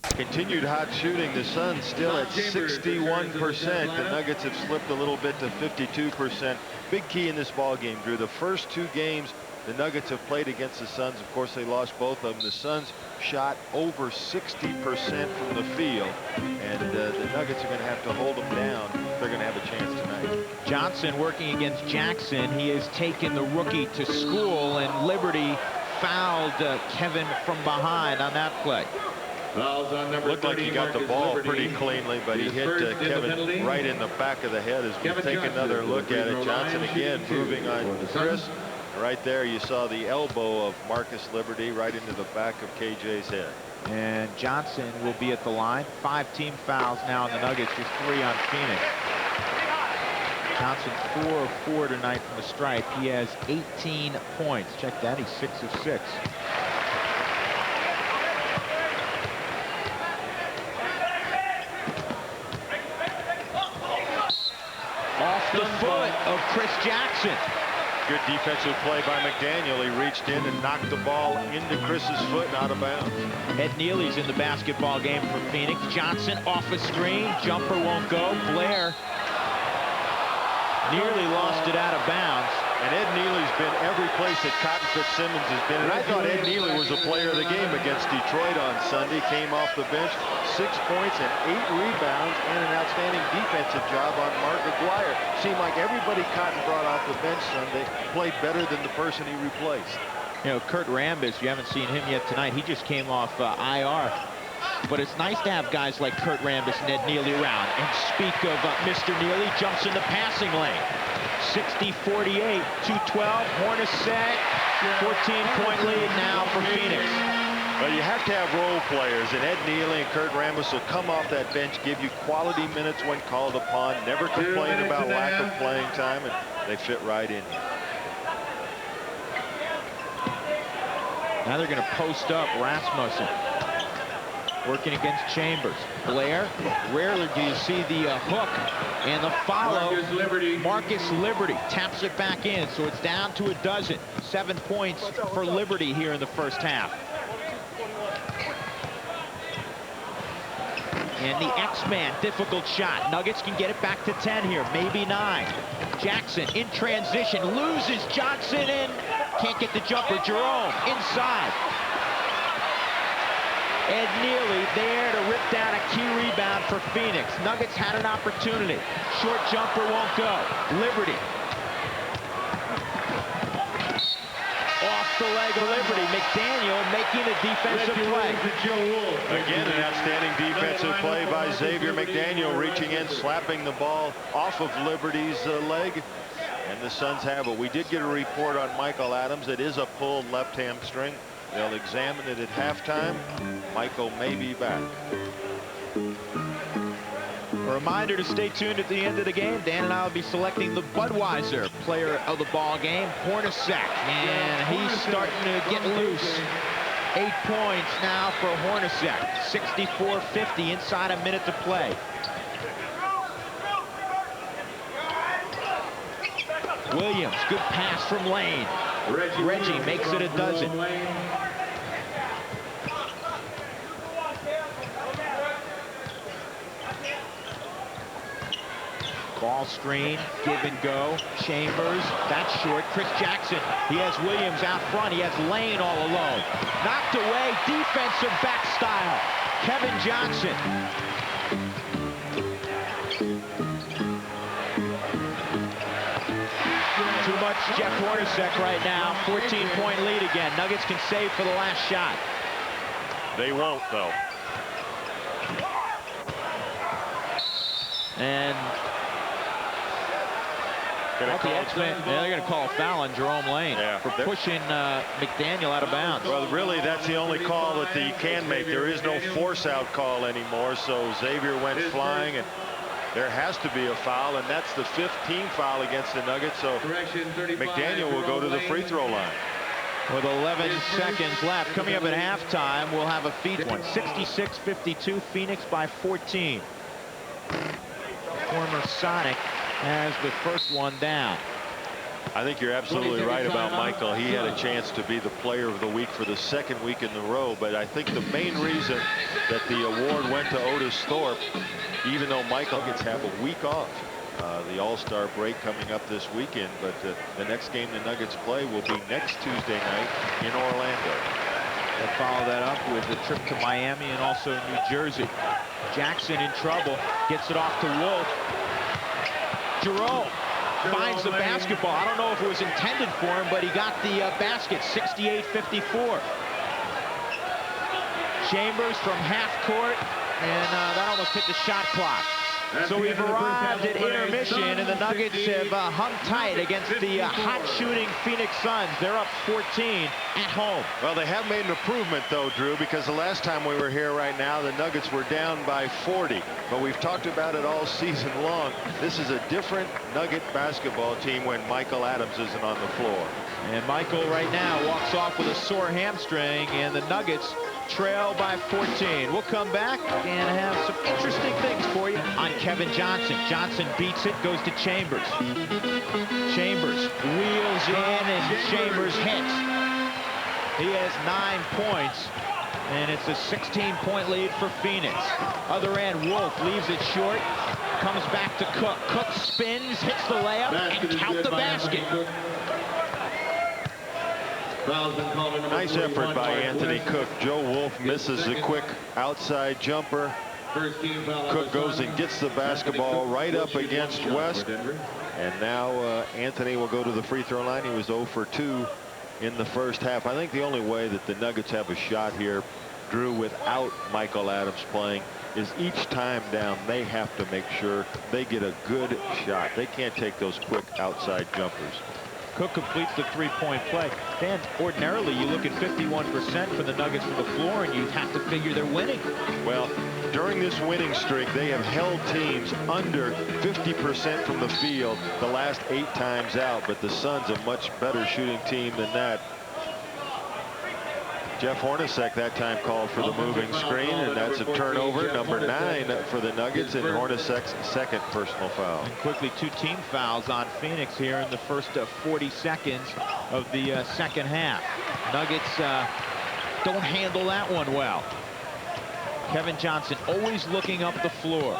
[SPEAKER 2] Continued hot shooting. The Suns still at 61%. The Nuggets have slipped a little bit to 52%. Big key in this ball game, Drew. The first two games the Nuggets have played against the Suns, of course, they lost both of them. The Suns shot over 60% from the field, and the Nuggets are going to have to hold them down if they're going to have a chance tonight. Johnson working against Jackson. He has taken the rookie to school, and Liberty fouled Kevin from behind on that play. Looked like he got the ball pretty cleanly, but he hit Kevin right in the back of the head. As we take another look at it, Johnson again moving on Chris. Right there you saw the elbow of Marcus Liberty right into the back of KJ's head. And Johnson will be at the line. 5 team fouls now on the Nuggets, just 3 on Phoenix. Johnson 4 of 4 tonight from the stripe. He has 18 points. Check that, he's 6 of 6. Off the foot of Chris Jackson. Good defensive play by McDaniel. He reached in and knocked the ball into Chris's foot and out of bounds. Ed Neely's in the basketball game for Phoenix. Johnson off a screen. Jumper won't go. Blair nearly lost it out of bounds. And Ed Neely's been every place that Cotton Fitzsimmons has been. And I thought Ed Neely was a player of the game against Detroit on Sunday. Came off the bench, 6 points and 8 rebounds, and an outstanding defensive job on Mark Aguirre. Seemed like everybody Cotton brought off the bench Sunday played better than the person he replaced. You know, Kurt Rambis, you haven't seen him yet tonight. He just came off IR. But it's nice to have guys like Kurt Rambis and Ed Neely around. And speak of Mr. Neely, jumps in the passing lane. 60-48, 2:12, Hornacek, 14-point lead now for Phoenix. Well, you have to have role players, and Ed Neely and Kurt Rambis will come off that bench, give you quality minutes when called upon, never complain about lack of playing time, and they fit right in. Now they're going to post up Rasmussen. Working against Chambers. Blair, rarely do you see the hook and the follow. Marcus Liberty taps it back in, so it's down to a dozen. 7 points for Liberty here in the first half. And the X-Man, difficult shot. Nuggets can get it back to 10 here, maybe 9. Jackson in transition, loses Johnson and can't get the jumper. Jerome inside. Ed Neely there to rip down a key rebound for Phoenix. Nuggets had an opportunity. Short jumper won't go. Liberty. Off the leg of Liberty. McDaniel making a defensive play. Again, an outstanding defensive play by Xavier McDaniel, reaching in, slapping the ball off of Liberty's leg. And the Suns have it. We did get a report on Michael Adams. It is a pulled left hamstring. They'll examine it at halftime. Michael may be back. A reminder to stay tuned at the end of the game. Dan and I will be selecting the Budweiser player of the ball game, Hornacek. And he's starting to get loose. 8 points now for Hornacek. 64-50, inside a minute to play. Williams, good pass from Lane.
[SPEAKER 1] Reggie makes it a dozen. Ball screen, give and go. Chambers, that's short. Chris Jackson, he has Williams out front. He has Lane all alone. Knocked away, defensive back style. Kevin Johnson. Too much Jeff Hornacek right now. 14-point lead again. Nuggets can save for the last shot.
[SPEAKER 2] They won't, though.
[SPEAKER 1] And they're going to call a foul on Jerome Lane for pushing McDaniel out of bounds.
[SPEAKER 2] Well, really, that's the only call that you can make. There is no force-out call anymore, so Xavier went flying, and there has to be a foul, and that's the 15th foul against the Nuggets, so McDaniel will go to the free throw line.
[SPEAKER 1] With 11 seconds left, coming up at halftime, we'll have a feed one. 66-52, Phoenix by 14. Former Sonic has the first one down.
[SPEAKER 2] I think you're absolutely right about Michael. He had a chance to be the player of the week for the second week in a row, but I think the main reason that the award went to Otis Thorpe, even though Michael gets have a week off, the All-Star break coming up this weekend, but the next game the Nuggets play will be next Tuesday night in Orlando.
[SPEAKER 1] They'll follow that up with a trip to Miami and also New Jersey. Jackson in trouble, gets it off to Wolf. Jerome finds the basketball. I don't know if it was intended for him, but he got the basket. 68-54. Chambers from half court, and that almost hit the shot clock. So we've arrived at intermission, and the Nuggets have hung tight against the hot shooting Phoenix Suns. They're up 14 at home.
[SPEAKER 2] Well, they have made an improvement, though, Drew, because the last time we were here right now, the Nuggets were down by 40. But we've talked about it all season long. This is a different Nugget basketball team when Michael Adams isn't on the floor.
[SPEAKER 1] And Michael right now walks off with a sore hamstring, and the Nuggets trail by 14. We'll come back and have some interesting things for you on Kevin Johnson. Johnson beats it, goes to Chambers. Chambers wheels in, and Chambers hits. He has 9 points, and it's a 16-point lead for Phoenix. Other end, Wolf leaves it short, comes back to Cook. Cook spins, hits the layup, and count the basket.
[SPEAKER 2] Nice effort by Anthony Cook. Joe Wolf misses the quick outside jumper. Cook goes and gets the basketball right up against West. And now Anthony will go to the free throw line. He was 0 for 2 in the first half. I think the only way that the Nuggets have a shot here, Drew, without Michael Adams playing, is each time down, they have to make sure they get a good shot. They can't take those quick outside jumpers.
[SPEAKER 1] Cook completes the three-point play. Dan, ordinarily you look at 51% for the Nuggets from the floor, and you have to figure they're winning.
[SPEAKER 2] Well, during this winning streak, they have held teams under 50% from the field the last 8 times out, but the Suns a much better shooting team than that. Jeff Hornacek that time called for the moving screen, and that's a turnover, number 9 for the Nuggets, and Hornacek's second personal foul.
[SPEAKER 1] And quickly, 2 team fouls on Phoenix here in the first 40 seconds of the second half. Nuggets don't handle that one well. Kevin Johnson always looking up the floor.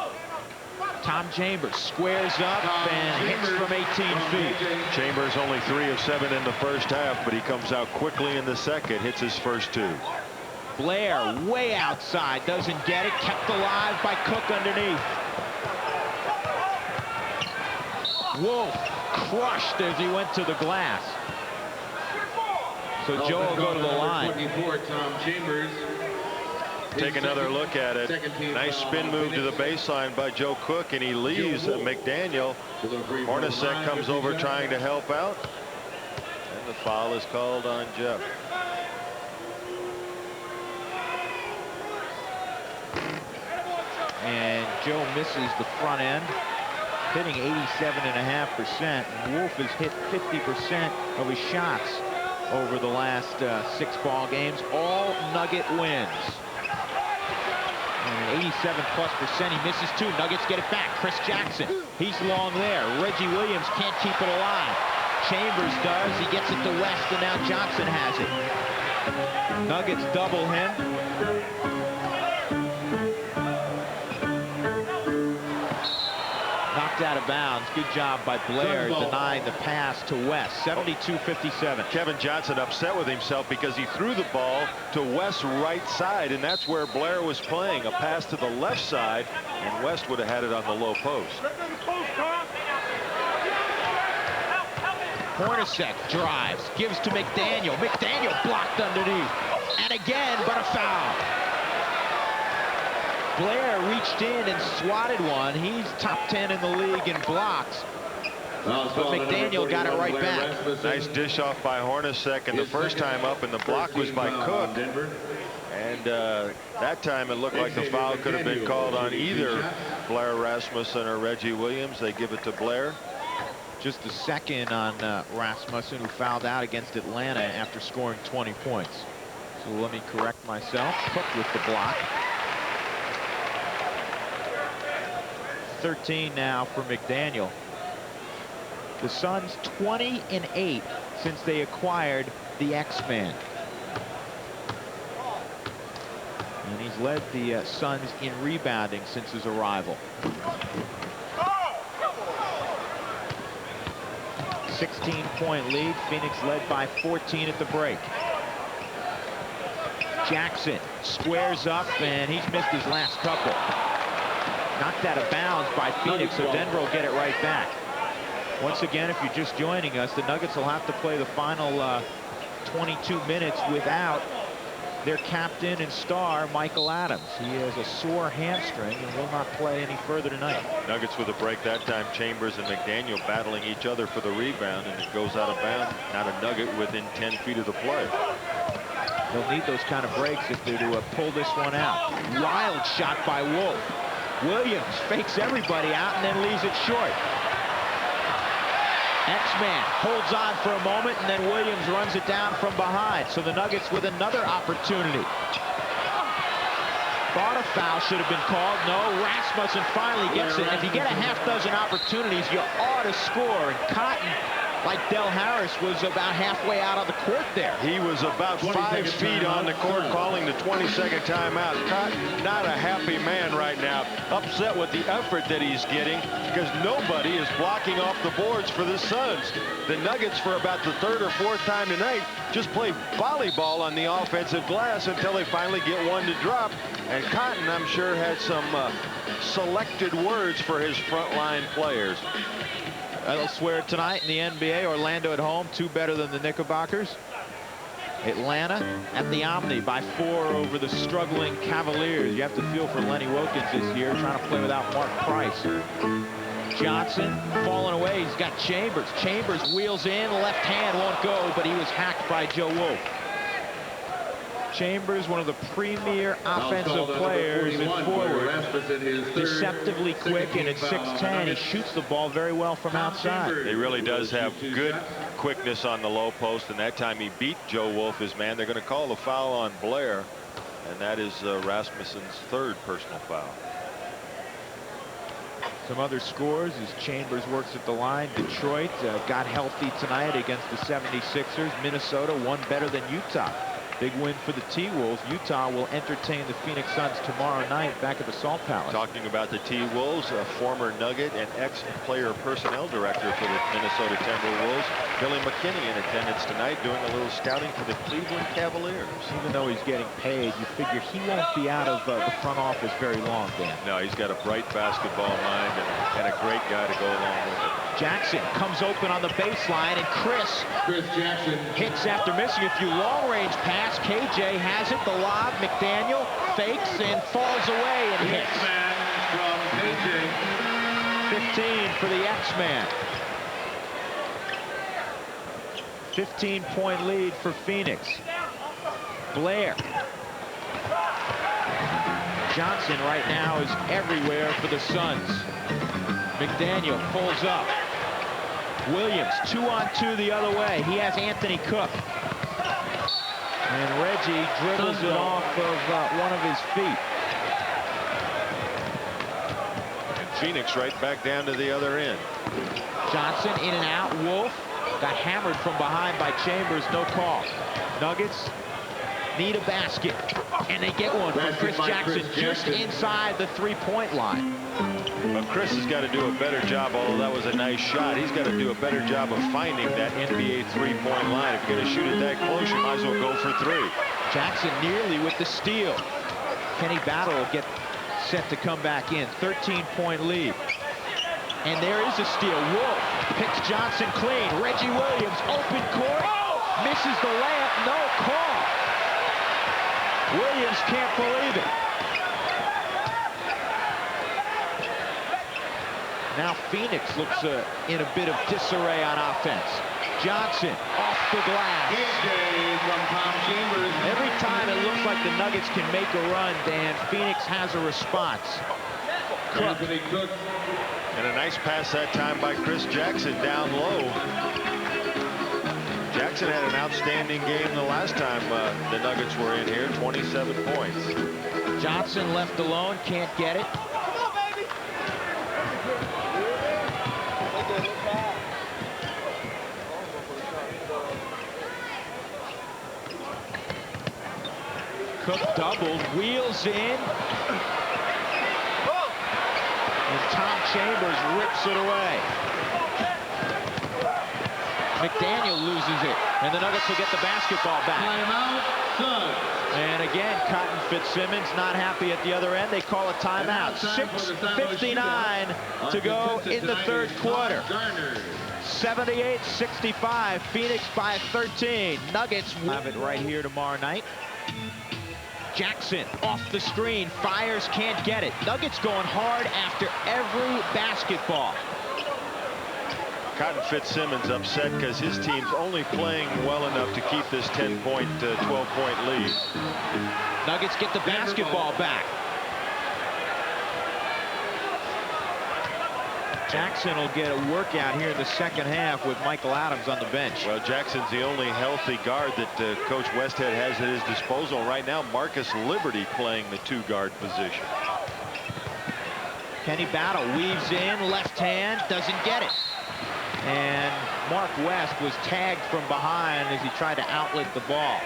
[SPEAKER 1] Tom Chambers squares up and hits from 18 feet.
[SPEAKER 2] Chambers only 3 of 7 in the first half, but he comes out quickly in the second, hits his first 2.
[SPEAKER 1] Blair way outside, doesn't get it, kept alive by Cook underneath. Wolf crushed as he went to the glass. So Joe will go to the line.
[SPEAKER 3] Tom Chambers.
[SPEAKER 2] Take another look at it. Nice spin move to the baseline by Joe Cook, and he leaves McDaniel. Hornacek comes over trying to help out, and the foul is called on Jeff.
[SPEAKER 1] And Joe misses the front end, hitting 87.5%. Wolf has hit 50% of his shots over the last 6 ball games. All Nugget wins. And 87+%. He misses 2. Nuggets get it back. Chris Jackson, he's long there. Reggie Williams can't keep it alive. Chambers does. He gets it to West, and now Johnson has it. Nuggets double him. Knocked out of bounds. Good job by Blair denying the pass to West. 72-57.
[SPEAKER 2] Kevin Johnson upset with himself because he threw the ball to West's right side, and that's where Blair was playing. A pass to the left side, and West would have had it on the low post.
[SPEAKER 1] Hornacek drives, gives to McDaniel. McDaniel blocked underneath. And again, but a foul. Blair reached in and swatted one. He's top 10 in the league in blocks. But McDaniel got it right back.
[SPEAKER 2] Nice dish off by Hornacek, and the first time up, and the block was by Cook. And that time it looked like the foul could have been called on either Blair Rasmussen or Reggie Williams. They give it to Blair.
[SPEAKER 1] Just the second on Rasmussen, who fouled out against Atlanta after scoring 20 points. So let me correct myself. Cook with the block. 13 now for McDaniel. The Suns 20-8 since they acquired the X-Man. And he's led the Suns in rebounding since his arrival. 16-point lead. Phoenix led by 14 at the break. Jackson squares up, and he's missed his last couple. Knocked out of bounds by Phoenix, so Denver will get it right back. Once again, if you're just joining us, the Nuggets will have to play the final 22 minutes without their captain and star, Michael Adams. He has a sore hamstring and will not play any further tonight.
[SPEAKER 2] Nuggets with a break that time. Chambers and McDaniel battling each other for the rebound, and it goes out of bounds. Not a Nugget within 10 feet of the play.
[SPEAKER 1] They'll need those kind of breaks if they're to pull this one out. Wild shot by Wolf. Williams fakes everybody out and then leaves it short. X-Man holds on for a moment, and then Williams runs it down from behind. So the Nuggets with another opportunity. Thought a foul should have been called. No, Rasmussen finally gets it. If you get a half dozen opportunities, you ought to score. And Cotton, like Del Harris, was about halfway out of the court there.
[SPEAKER 2] He was about 5 feet on the court, calling the 20-second timeout. Cotton, not a happy man right now. Upset with the effort that he's getting because nobody is blocking off the boards for the Suns. The Nuggets, for about the third or fourth time tonight, just play volleyball on the offensive glass until they finally get one to drop. And Cotton, I'm sure, had some selected words for his frontline players.
[SPEAKER 1] Elsewhere tonight in the NBA, Orlando at home, 2 better than the Knickerbockers. Atlanta at the Omni by 4 over the struggling Cavaliers. You have to feel for Lenny Wilkins this year, trying to play without Mark Price. Johnson falling away. He's got Chambers. Chambers wheels in. Left hand won't go, but he was hacked by Joe Wolf. Chambers, one of the premier offensive players in forward. Deceptively quick, and at 6'10", he shoots the ball very well from outside.
[SPEAKER 2] He really does have good quickness on the low post, and that time he beat Joe Wolf, his man. They're going to call the foul on Blair, and that is Rasmussen's 3rd personal foul.
[SPEAKER 1] Some other scores as Chambers works at the line. Detroit got healthy tonight against the 76ers. Minnesota won better than Utah. Big win for the T-Wolves. Utah will entertain the Phoenix Suns tomorrow night back at the Salt Palace.
[SPEAKER 2] Talking about the T-Wolves, a former Nugget and ex-player personnel director for the Minnesota Timberwolves, Billy McKinney, in attendance tonight doing a little scouting for the Cleveland Cavaliers.
[SPEAKER 1] Even though he's getting paid, you figure he won't be out of the front office very long, Dan.
[SPEAKER 2] No, he's got a bright basketball mind and a great guy to go along with it.
[SPEAKER 1] Jackson comes open on the baseline, and Chris
[SPEAKER 3] Jackson
[SPEAKER 1] hits after missing a few long-range pass. KJ has it. The lob. McDaniel fakes and falls away and hits.
[SPEAKER 3] X-Man from KJ.
[SPEAKER 1] 15 for the X-Man. 15-point lead for Phoenix. Blair. Johnson right now is everywhere for the Suns. McDaniel pulls up. Williams 2-on-2 the other way. He has Anthony Cook. And Reggie dribbles it off of one of his feet.
[SPEAKER 2] And Phoenix right back down to the other end.
[SPEAKER 1] Johnson in and out. Wolf Got hammered from behind by Chambers, no call. Nuggets need a basket, and they get one from Chris Jackson just inside the three-point line.
[SPEAKER 2] But Chris has got to do a better job, although that was a nice shot. He's got to do a better job of finding that NBA three-point line. If you're going to shoot it that close, you might as well go for three.
[SPEAKER 1] Jackson nearly with the steal. Kenny Battle will get set to come back in. 13-point lead. And there is a steal. Wolf picks Johnson clean. Reggie Williams, open court. Misses the layup. No call. Williams can't believe it. Now Phoenix looks in a bit of disarray on offense. Johnson off the glass.
[SPEAKER 3] From Tom Chambers.
[SPEAKER 1] Every time it looks like the Nuggets can make a run, Dan, Phoenix has a response.
[SPEAKER 3] Anthony Cook.
[SPEAKER 2] And a nice pass that time by Chris Jackson down low. Jackson had an outstanding game the last time the Nuggets were in here, 27 points.
[SPEAKER 1] Johnson left alone, can't get it. Cook doubled, wheels in. And Tom Chambers rips it away. McDaniel loses it, and the Nuggets will get the basketball back.
[SPEAKER 3] Timeout, Suns.
[SPEAKER 1] And again, Cotton Fitzsimmons not happy at the other end. They call a timeout. 6:59 to go in the third quarter. 78-65, Phoenix by 13. Nuggets will have it right here tomorrow night. Jackson off the screen, fires, can't get it. Nuggets going hard after every basketball.
[SPEAKER 2] Cotton Fitzsimmons upset because his team's only playing well enough to keep this 10-point, 12-point lead.
[SPEAKER 1] Nuggets get the basketball back. Jackson will get a workout here in the second half with Michael Adams on the bench.
[SPEAKER 2] Well, Jackson's the only healthy guard that Coach Westhead has at his disposal right now. Marcus Liberty playing the two-guard position.
[SPEAKER 1] Kenny Battle weaves in, left hand, doesn't get it. And Mark West was tagged from behind as he tried to outlet the ball.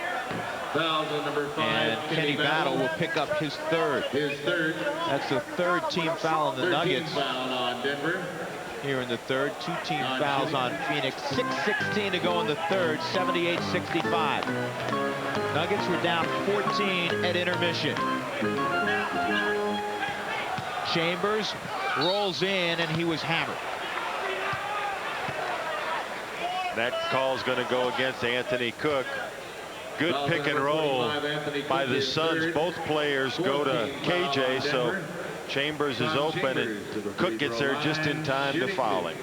[SPEAKER 3] Fouls on number 5.
[SPEAKER 1] And Kenny Battle will pick up his third.
[SPEAKER 3] His third.
[SPEAKER 1] That's the third team foul on the Nuggets.
[SPEAKER 3] Foul on Denver.
[SPEAKER 1] Here in the third, two team fouls on Phoenix. 6:16 to go in the third, 78-65. Nuggets were down 14 at intermission. Chambers rolls in, and he was hammered.
[SPEAKER 2] That call's going to go against Anthony Cook. Good pick and roll by the Suns. Both players go to KJ, so Chambers is open, and Cook gets there just in time to foul him.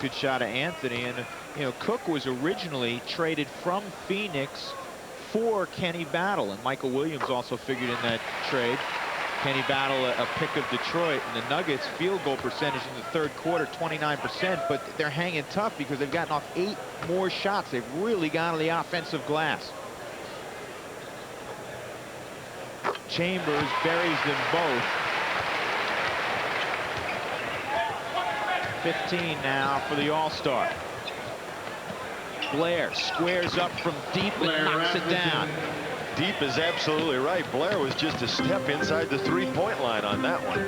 [SPEAKER 1] Good shot of Anthony, and you know, Cook was originally traded from Phoenix for Kenny Battle, and Michael Williams also figured in that trade. Kenny Battle a pick of Detroit, and the Nuggets field goal percentage in the third quarter 29%, but they're hanging tough because they've gotten off 8 more shots. They've really got on the offensive glass. Chambers buries them both. 15 now for the All-Star. Blair squares up from deep and knocks it down.
[SPEAKER 2] Deep is absolutely right. Blair was just a step inside the three-point line on that one.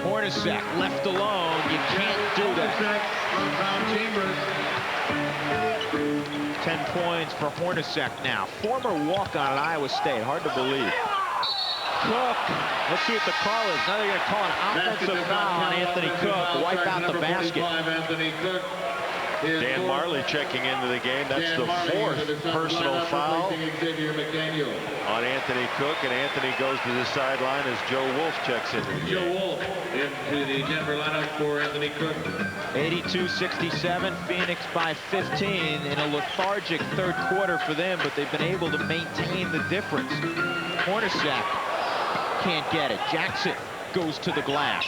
[SPEAKER 1] Hornacek left alone. You can't do that. 10 points for Hornacek now. Former walk-on at Iowa State. Hard to believe. Cook. Let's see what the call is. Now they're going to call an offensive foul on Anthony Cook. Wipe out the basket.
[SPEAKER 2] Dan Marley checking into the game. That's the 4th personal foul on Anthony Cook, and Anthony goes to the sideline as Joe Wolf checks into the game.
[SPEAKER 3] Joe Wolf into the Denver lineup for Anthony Cook.
[SPEAKER 1] 82-67, Phoenix by 15 in a lethargic third quarter for them, but they've been able to maintain the difference. Hornacek can't get it. Jackson goes to the glass.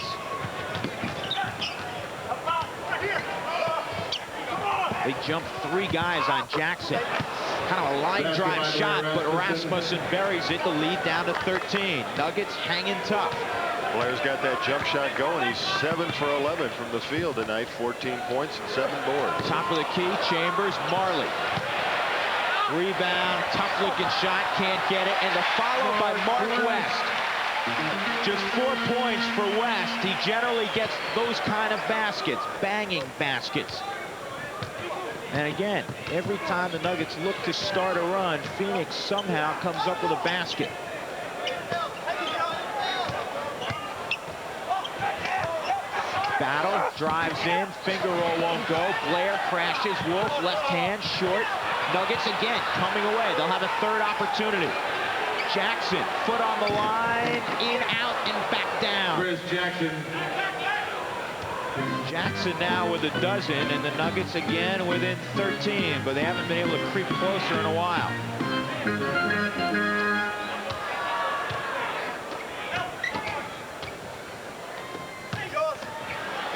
[SPEAKER 1] They jump 3 guys on Jackson. Kind of a line drive shot, but Rasmussen buries it. The lead down to 13. Nuggets hanging tough.
[SPEAKER 2] Blair's got that jump shot going. He's 7 for 11 from the field tonight. 14 points and 7 boards.
[SPEAKER 1] Top of the key, Chambers, Marley. Rebound, tough looking shot, can't get it, and the follow by Mark West. Just 4 points for West. He generally gets those kind of baskets, banging baskets. And again, every time the Nuggets look to start a run, Phoenix somehow comes up with a basket. Battle drives in, finger roll won't go. Blair crashes, Wolf left hand, short. Nuggets again coming away. They'll have a third opportunity. Jackson, foot on the line, in, out, and back down.
[SPEAKER 3] Chris Jackson.
[SPEAKER 1] Jackson now with a dozen, and the Nuggets again within 13, but they haven't been able to creep closer in a while.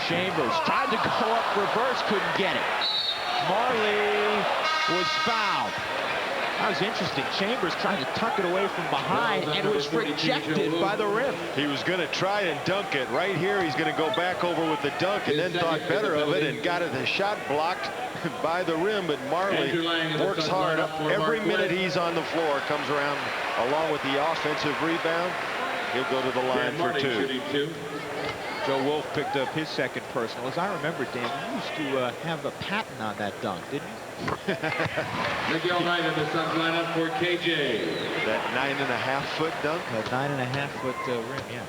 [SPEAKER 1] Chambers tried to go up reverse, couldn't get it. Marley was fouled. That was interesting. Chambers tried to tuck it away from behind and was rejected by the rim.
[SPEAKER 2] He was going to try and dunk it. Right here, he's going to go back over with the dunk and then thought better of it and got it. The shot blocked by the rim, but Marley works hard. Every minute he's on the floor, comes around along with the offensive rebound. He'll go to the line for 2.
[SPEAKER 1] Joe Wolf picked up his second personal. As I remember, Dan, you used to have a patent on that dunk, didn't you?
[SPEAKER 3] Miguel Knight in the Suns lineup for KJ.
[SPEAKER 2] That 9.5-foot dunk?
[SPEAKER 1] A 9.5-foot rim, yeah.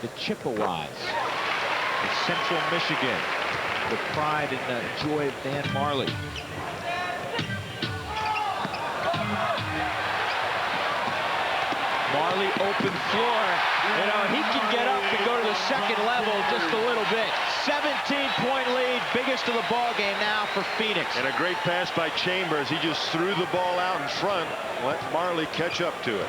[SPEAKER 1] The Chippewas of Central Michigan. The pride and joy of Dan Marley. Marley open floor. You know, he can get up and go to the second level just a little bit. 17-point lead, biggest of the ball game now for Phoenix.
[SPEAKER 2] And a great pass by Chambers. He just threw the ball out in front. Let Marley catch up to it.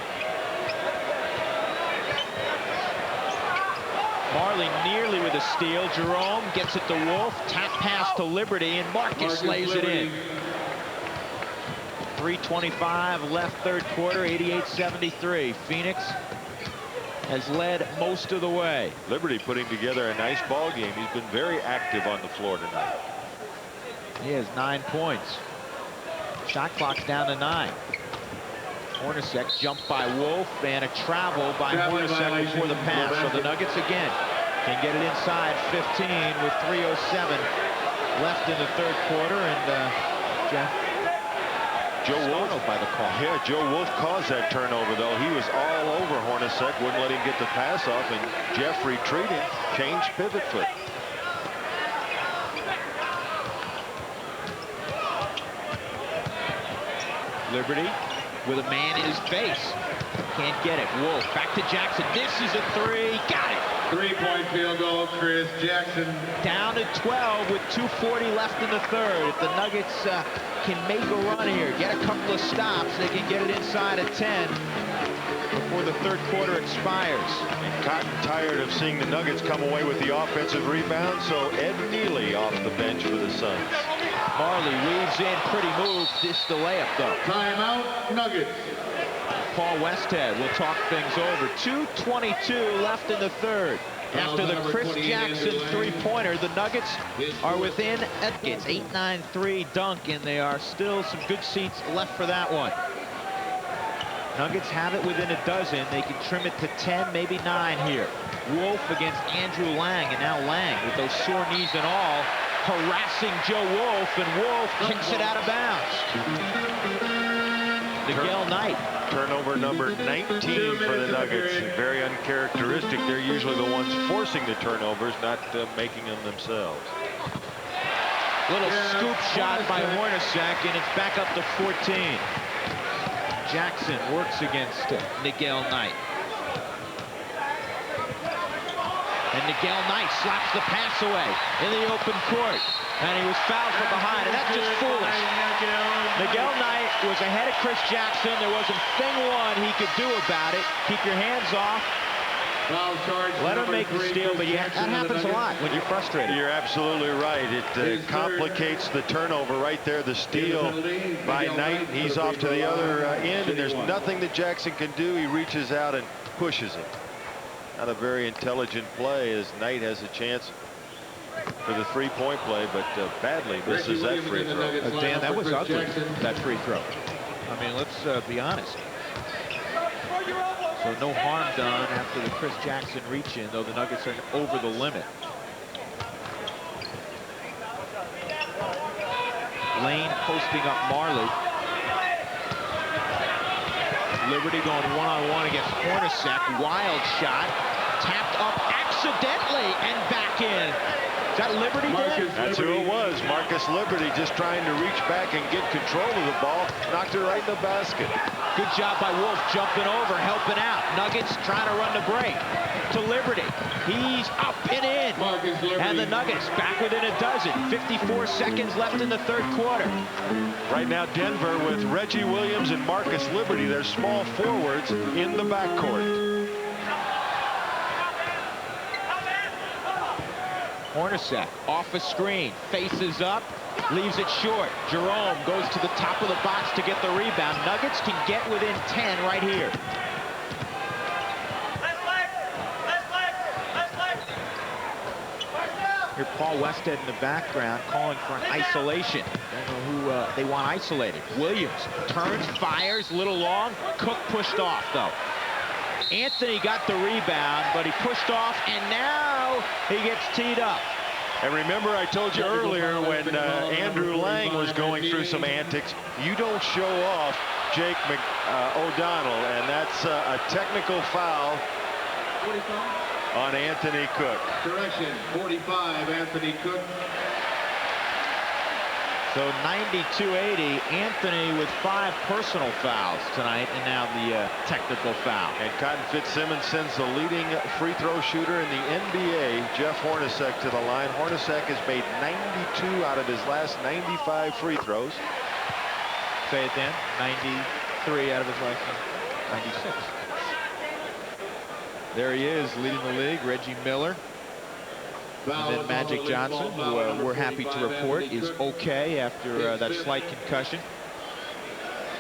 [SPEAKER 1] Marley nearly with a steal. Jerome gets it to Wolf. Tap pass to Liberty, and Marcus lays it in. 3:25 left third quarter, 88-73. Phoenix has led most of the way.
[SPEAKER 2] Liberty putting together a nice ball game. He's been very active on the floor tonight.
[SPEAKER 1] He has 9 points. Shot clock's down to 9. Hornacek jumped by Wolf and a travel by Hornacek before the pass. So the Nuggets again can get it inside 15 with 3:07 left in the third quarter. And
[SPEAKER 2] Joe Wolf by the call. Yeah, Joe Wolf caused that turnover, though. He was all over Hornacek, wouldn't let him get the pass off, and Jeff retreating, changed pivot foot.
[SPEAKER 1] Liberty with a man in his face. Can't get it. Wolf back to Jackson. This is a 3. Got it.
[SPEAKER 3] 3-point field goal, Chris Jackson.
[SPEAKER 1] Down to 12 with 2:40 left in the third. If the Nuggets can make a run here, get a couple of stops, they can get it inside of 10 before the third quarter expires.
[SPEAKER 2] And Cotton tired of seeing the Nuggets come away with the offensive rebound, so Ed Neely off the bench for the Suns.
[SPEAKER 1] Marley weaves in, pretty move. This the layup, though.
[SPEAKER 3] Timeout, Nuggets.
[SPEAKER 1] Paul Westhead will talk things over. 2:22 left in the third. After the Chris Jackson three-pointer, the Nuggets are within Atkins. 8-9-3 dunk, and there are still some good seats left for that one. Nuggets have it within a dozen. They can trim it to 10, maybe 9 here. Wolf against Andrew Lang, and now Lang with those sore knees and all, harassing Joe Wolf, and Wolf kicks it out of bounds. Miguel Knight.
[SPEAKER 2] Turnover number 19 for the Nuggets. Very uncharacteristic. They're usually the ones forcing the turnovers, not making them themselves.
[SPEAKER 1] Little scoop shot by Hornacek, and it's back up to 14. Jackson works against Miguel Knight. And Miguel Knight slaps the pass away in the open court. And he was fouled from behind, and that's just foolish. Miguel Knight was ahead of Chris Jackson. There wasn't thing one he could do about it. Keep your hands off
[SPEAKER 3] Foul charge.
[SPEAKER 1] Let him make the steal, but yeah, that happens a lot when you're frustrated.
[SPEAKER 2] You're absolutely right. It complicates the turnover right there. The steal by Knight. He's off to the other end, and there's nothing that Jackson can do. He reaches out and pushes it. Not a very intelligent play, as Knight has a chance for the three-point play, but badly misses that free throw.
[SPEAKER 1] Dan, that was ugly, that free throw. I mean, let's be honest. So no harm done after the Chris Jackson reach in, though the Nuggets are over the limit. Lane posting up Marley. Liberty going one-on-one against Hornacek. Wild shot. Tapped up accidentally and back in. Is that Liberty?
[SPEAKER 2] That's who it was. Marcus Liberty just trying to reach back and get control of the ball. Knocked it right in the basket.
[SPEAKER 1] Good job by Wolf jumping over, helping out. Nuggets trying to run the break to Liberty. He's up and in. And the Nuggets back within a dozen. 54 seconds left in the third quarter.
[SPEAKER 2] Right now, Denver with Reggie Williams and Marcus Liberty, their small forwards in the backcourt.
[SPEAKER 1] Hornacek off a screen, faces up, leaves it short. Jerome goes to the top of the box to get the rebound. Nuggets can get within 10 right here. Here, Paul Westhead in the background calling for an isolation. Don't know who they want isolated. Williams turns, fires, a little long. Cook pushed off, though. Anthony got the rebound, but he pushed off, and now he gets teed up.
[SPEAKER 2] And remember, I told you earlier when Andrew Lang was going through some antics, you don't show off Jake O'Donnell, and that's a technical foul on Anthony Cook.
[SPEAKER 3] Correction, 45, Anthony Cook.
[SPEAKER 1] So 92-80, Anthony with 5 personal fouls tonight, and now the technical foul.
[SPEAKER 2] And Cotton Fitzsimmons sends the leading free throw shooter in the NBA, Jeff Hornacek, to the line. Hornacek has made 92 out of his last 95 free throws.
[SPEAKER 1] Say it then, 93 out of his last 96. There he is, leading the league, Reggie Miller. And then Magic Johnson, who we're happy to report is okay after that slight concussion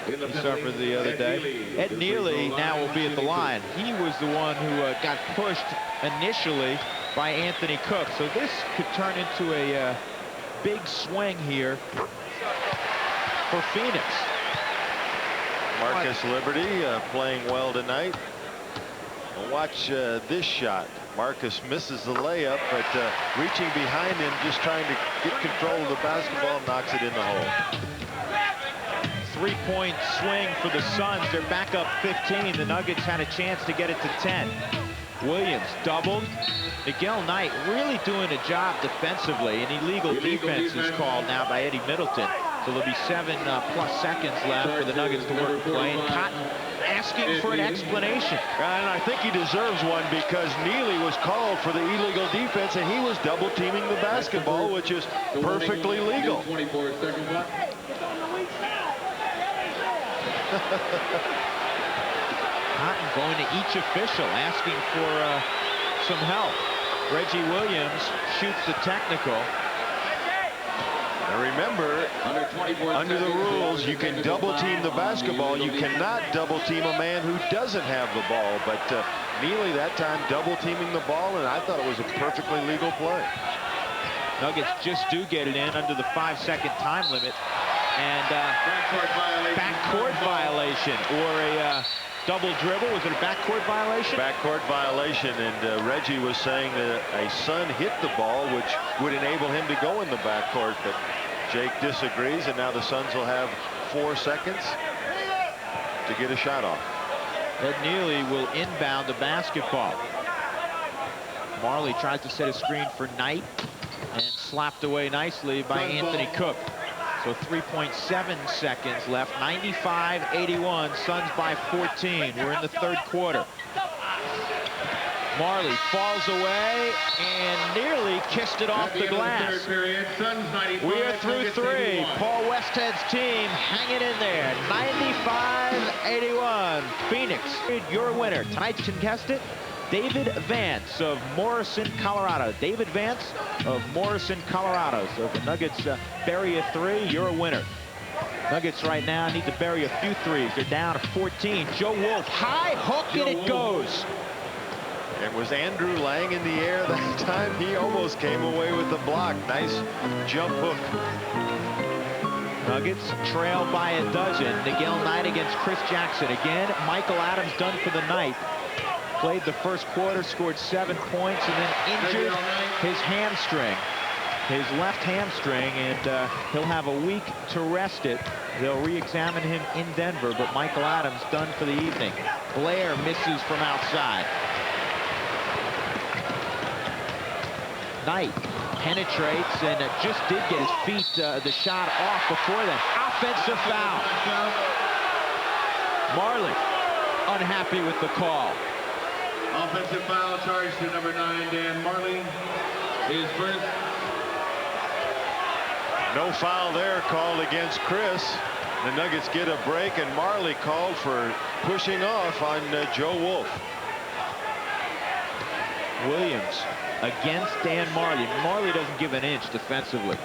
[SPEAKER 1] he suffered the other day. Ed Nealy now will be at the line. He was the one who got pushed initially by Anthony Cook. So this could turn into a big swing here for Phoenix.
[SPEAKER 2] Marcus Liberty playing well tonight. Watch this shot. Marcus misses the layup, but reaching behind him, just trying to get control of the basketball, knocks it in the hole.
[SPEAKER 1] 3-point swing for the Suns. They're back up 15. The Nuggets had a chance to get it to 10. Williams doubled. Miguel Knight really doing a job defensively. An illegal defense is called now by Eddie Middleton. So there'll be 7+ seconds left for the Nuggets to work the play. And Cotton asking for an explanation.
[SPEAKER 2] And I think he deserves one, because Nealy was called for the illegal defense, and he was double teaming the basketball, which is perfectly legal.
[SPEAKER 3] 24-second clock.
[SPEAKER 1] Cotton going to each official, asking for some help. Reggie Williams shoots the technical.
[SPEAKER 2] And remember, under the rules, you can double team the basketball. You cannot double team a man who doesn't have the ball. But Nealy that time double teaming the ball, and I thought it was a perfectly legal play.
[SPEAKER 1] Nuggets just do get it in under the 5-second time limit. And backcourt violation, or a double dribble. Was it a backcourt violation?
[SPEAKER 2] Backcourt violation, and Reggie was saying that a Sun hit the ball, which would enable him to go in the backcourt, but Jake disagrees, and now the Suns will have 4 seconds to get a shot off.
[SPEAKER 1] Ed Nealy will inbound the basketball. Marley tries to set a screen for Knight, and slapped away nicely by Anthony Cook. So 3.7 seconds left. 95-81. Suns by 14. We're in the third quarter. Marley falls away and nearly kissed it off the glass. We are through 3. Paul Westhead's team hanging in there. 95-81. Phoenix, your winner. Tonight's contestant, David Vance of Morrison, Colorado. David Vance of Morrison, Colorado. So if the Nuggets bury a 3, you're a winner. Nuggets right now need to bury a few threes. They're down to 14. Joe Wolf, high hook, and it goes.
[SPEAKER 2] It was Andrew Lang in the air that time. He almost came away with the block. Nice jump hook.
[SPEAKER 1] Nuggets trail by a dozen. Miguel Knight against Chris Jackson. Again, Michael Adams done for the night. Played the first quarter, scored 7 points, and then injured his hamstring. His left hamstring, and he'll have a week to rest it. They'll re-examine him in Denver, but Michael Adams done for the evening. Blair misses from outside. Knight penetrates and just did get his feet, the shot off before then. Offensive foul. Marley unhappy with the call.
[SPEAKER 3] Offensive foul charged to number 9, Dan Marley. His first.
[SPEAKER 2] No foul there called against Chris. The Nuggets get a break, and Marley called for pushing off on Joe Wolf.
[SPEAKER 1] Williams against Dan Marley. Marley doesn't give an inch defensively.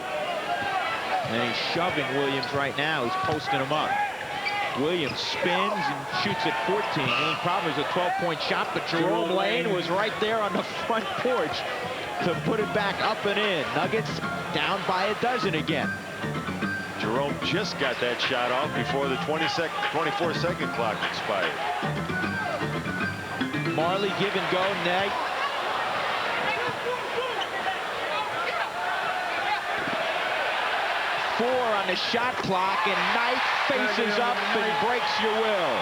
[SPEAKER 1] And he's shoving Williams right now. He's posting him up. Williams spins and shoots at 14. The only problem is a 12-point shot, but Jerome Lane was right there on the front porch to put it back up and in. Nuggets down by a dozen again.
[SPEAKER 2] Jerome just got that shot off before the 24-second clock expired.
[SPEAKER 1] Marley give and go. Knight. Four on the shot clock, and Knight faces up and breaks your will.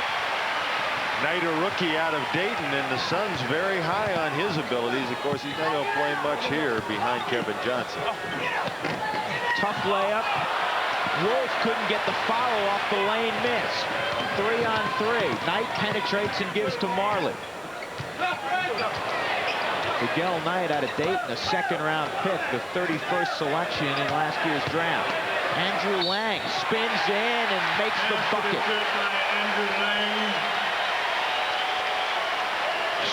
[SPEAKER 2] Knight, a rookie out of Dayton, and the Suns very high on his abilities. Of course, he's not going to play much here behind Kevin Johnson.
[SPEAKER 1] Tough layup. Wolf couldn't get the foul off the lane miss. 3-on-3. Knight penetrates and gives to Marley. Miguel Knight out of Dayton, a second-round pick, the 31st selection in last year's draft. Andrew Lang spins in and makes the bucket.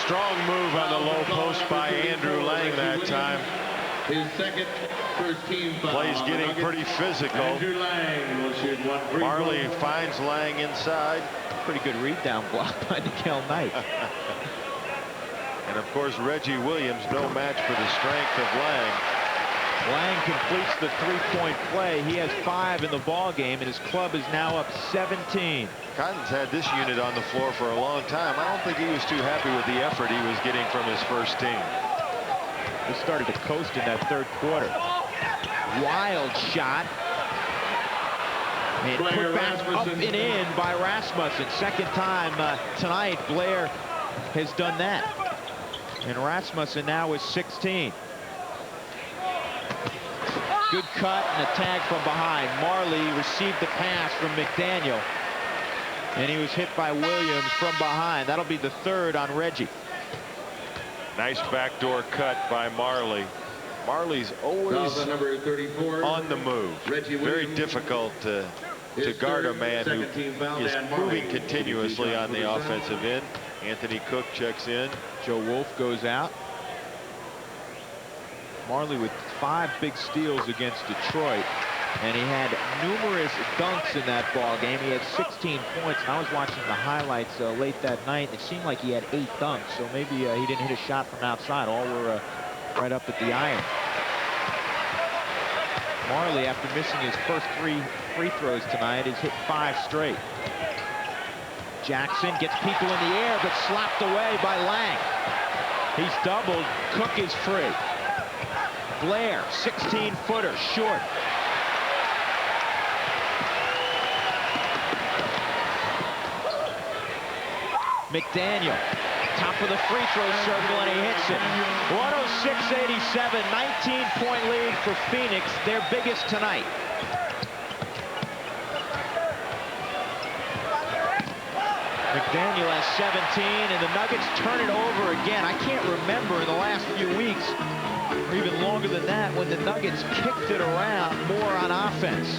[SPEAKER 2] Strong move on the low post by Andrew Lang that time.
[SPEAKER 3] His second first team foul.
[SPEAKER 2] Play's getting pretty physical.
[SPEAKER 3] Andrew Lang will shoot one free throw.
[SPEAKER 2] Marley finds Lang inside.
[SPEAKER 1] Pretty good read-down block by Miguel Knight.
[SPEAKER 2] And of course, Reggie Williams, no match for the strength of Lang.
[SPEAKER 1] Lang completes the three-point play. He has 5 in the ball game, and his club is now up 17.
[SPEAKER 2] Cotton's had this unit on the floor for a long time. I don't think he was too happy with the effort he was getting from his first team.
[SPEAKER 1] They started to coast in that third quarter. Wild shot. And put back up and in by Rasmussen. Second time tonight, Blair has done that. And Rasmussen now is 16. Good cut and a tag from behind. Marley received the pass from McDaniel. And he was hit by Williams from behind. That'll be the third on Reggie.
[SPEAKER 2] Nice backdoor cut by Marley. Marley's always
[SPEAKER 3] number 34,
[SPEAKER 2] on the move. Very difficult to guard a man who is moving continuously on the offensive end. Anthony Cook checks in.
[SPEAKER 1] Joe Wolf goes out. Marley with 5 big steals against Detroit, and he had numerous dunks in that ball game. He had 16 points, and I was watching the highlights late that night. It seemed like he had 8 dunks, so maybe he didn't hit a shot from outside. All were right up at the iron. Marley, after missing his first 3 free throws tonight, has hit 5 straight. Jackson gets people in the air, but slapped away by Lang. He's doubled. Cook is free. Blair, 16-footer, short. McDaniel, top of the free throw circle, and he hits it. 106-87, 19-point lead for Phoenix, their biggest tonight. McDaniel has 17, and the Nuggets turn it over again. I can't remember in the last few weeks, or even longer than that, when the Nuggets kicked it around more on offense.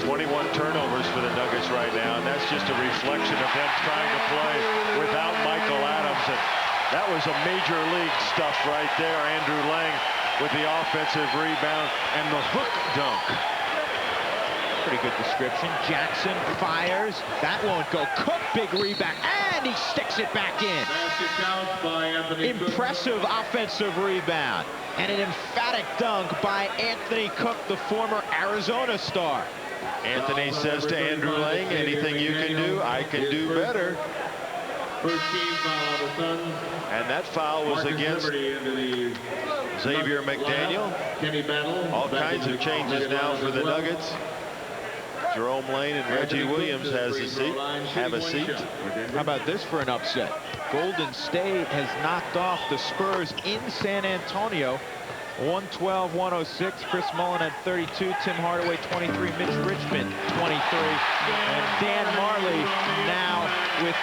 [SPEAKER 2] 21 turnovers for the Nuggets right now, and that's just a reflection of them trying to play without Michael Adams. And that that was a major league stuff right there. Andrew Lang with the offensive rebound and the hook dunk.
[SPEAKER 1] Pretty good description. Jackson fires. That won't go. Cook, big rebound, and he sticks it back in.
[SPEAKER 3] Basket count by Anthony Cook.
[SPEAKER 1] Impressive offensive rebound and an emphatic dunk by Anthony Cook, the former Arizona star.
[SPEAKER 2] Anthony says to Andrew Lang, anything you can do, I can do better.
[SPEAKER 3] First team foul on the Suns.
[SPEAKER 2] And that foul was
[SPEAKER 3] Marcus
[SPEAKER 2] against
[SPEAKER 3] Liberty into the
[SPEAKER 2] Xavier McDaniel.
[SPEAKER 3] Kenny Battle.
[SPEAKER 2] All kinds of changes now for the Nuggets. Jerome Lane and Reggie Williams have a seat.
[SPEAKER 1] How about this for an upset? Golden State has knocked off the Spurs in San Antonio. 112-106. Chris Mullin had 32. Tim Hardaway 23. Mitch Richmond 23. And Dan Marley now with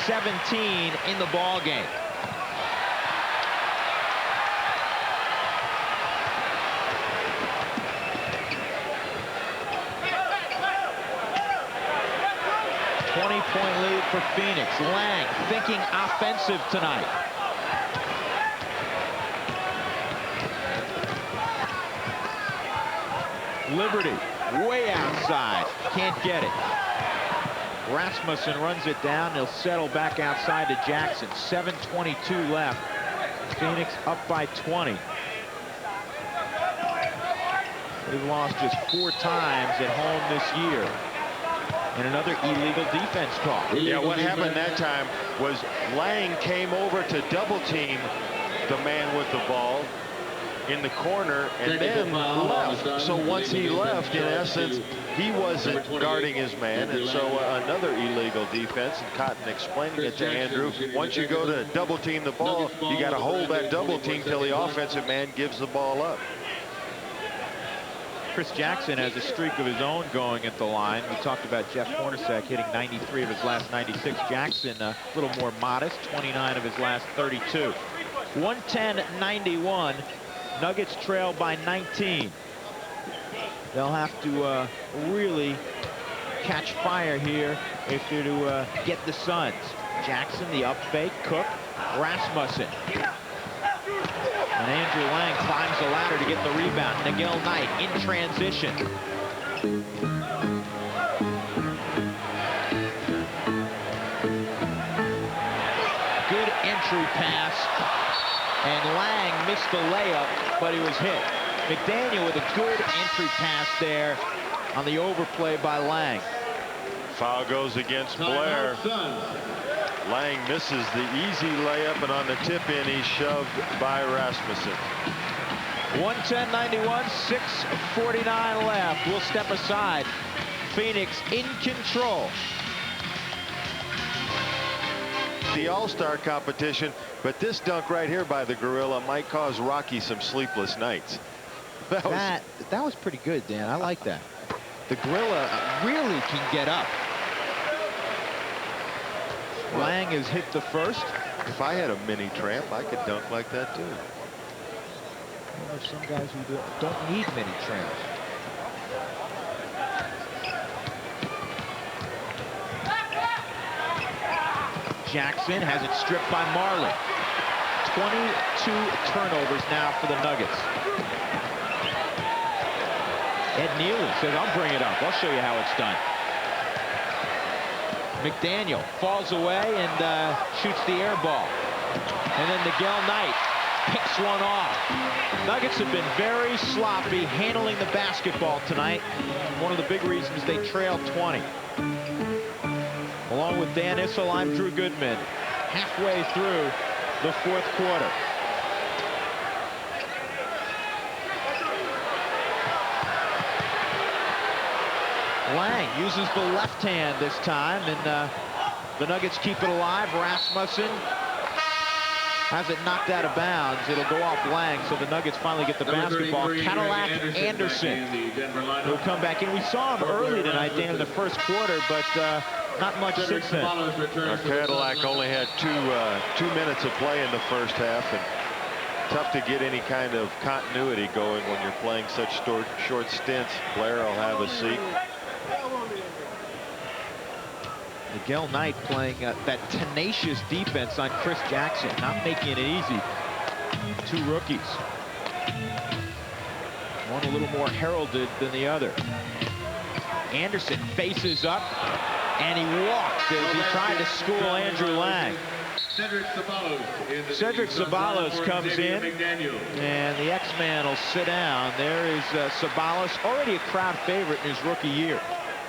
[SPEAKER 1] 17 in the ball game. Point lead for Phoenix. Lang thinking offensive tonight. Liberty way outside. Can't get it. Rasmussen runs it down. He'll settle back outside to Jackson. 7:22 left. Phoenix up by 20. They've lost just 4 times at home this year. And another illegal defense call.
[SPEAKER 2] Yeah, what happened that time was Lang came over to double team the man with the ball in the corner and then left. So once he left, in essence, he wasn't guarding his man. And so another illegal defense. And Cotton explaining it to Andrew. Once you go to double team the ball, you got to hold that double team till the offensive man gives the ball up.
[SPEAKER 1] Chris Jackson has a streak of his own going at the line. We talked about Jeff Hornacek hitting 93 of his last 96. Jackson a little more modest, 29 of his last 32. 110-91. Nuggets trail by 19. They'll have to really catch fire here if they're to get the Suns. Jackson, the up fake. Cook, Rasmussen. And Andrew Lang climbs the ladder to get the rebound. Nigel Knight in transition. Good entry pass. And Lang missed the layup, but he was hit. McDaniel with a good entry pass there on the overplay by Lang.
[SPEAKER 2] Foul goes against Blair. Lang misses the easy layup, and on the tip-in, he's shoved by Rasmussen.
[SPEAKER 1] 110-91, 6:49 left. We'll step aside. Phoenix in control.
[SPEAKER 2] The All-Star competition, but this dunk right here by the Gorilla might cause Rocky some sleepless nights.
[SPEAKER 1] That was pretty good, Dan. I like that. The Gorilla really can get up. Lang has hit the first.
[SPEAKER 2] If I had a mini tramp, I could dunk like that too.
[SPEAKER 1] Well, there's some guys who don't need mini tramps. Jackson has it stripped by Marley. 22 turnovers now for the Nuggets. Ed Nealon says, I'll bring it up. I'll show you how it's done. McDaniel falls away and shoots the air ball. And then Nigel Knight picks one off. Nuggets have been very sloppy handling the basketball tonight. One of the big reasons they trail 20. Along with Dan Issel, I'm Drew Goodman. Halfway through the 4th quarter. Lang uses the left hand this time, and the Nuggets keep it alive. Rasmussen has it knocked out of bounds. It'll go off Lang, so the Nuggets finally get the basketball. Cadillac Anderson will come back in. We saw him early tonight, Dan, in the 1st quarter, but not much since then.
[SPEAKER 2] Cadillac only had two minutes of play in the 1st half, and tough to get any kind of continuity going when you're playing such short stints. Blair will have a seat.
[SPEAKER 1] Miguel Knight playing that tenacious defense on Chris Jackson, not making it easy. Two rookies. One a little more heralded than the other. Anderson faces up, and he walks as he tried to school Andrew Lang. Cedric Ceballos comes in, and the X-Man will sit down. There is Ceballos, already a crowd favorite in his rookie year.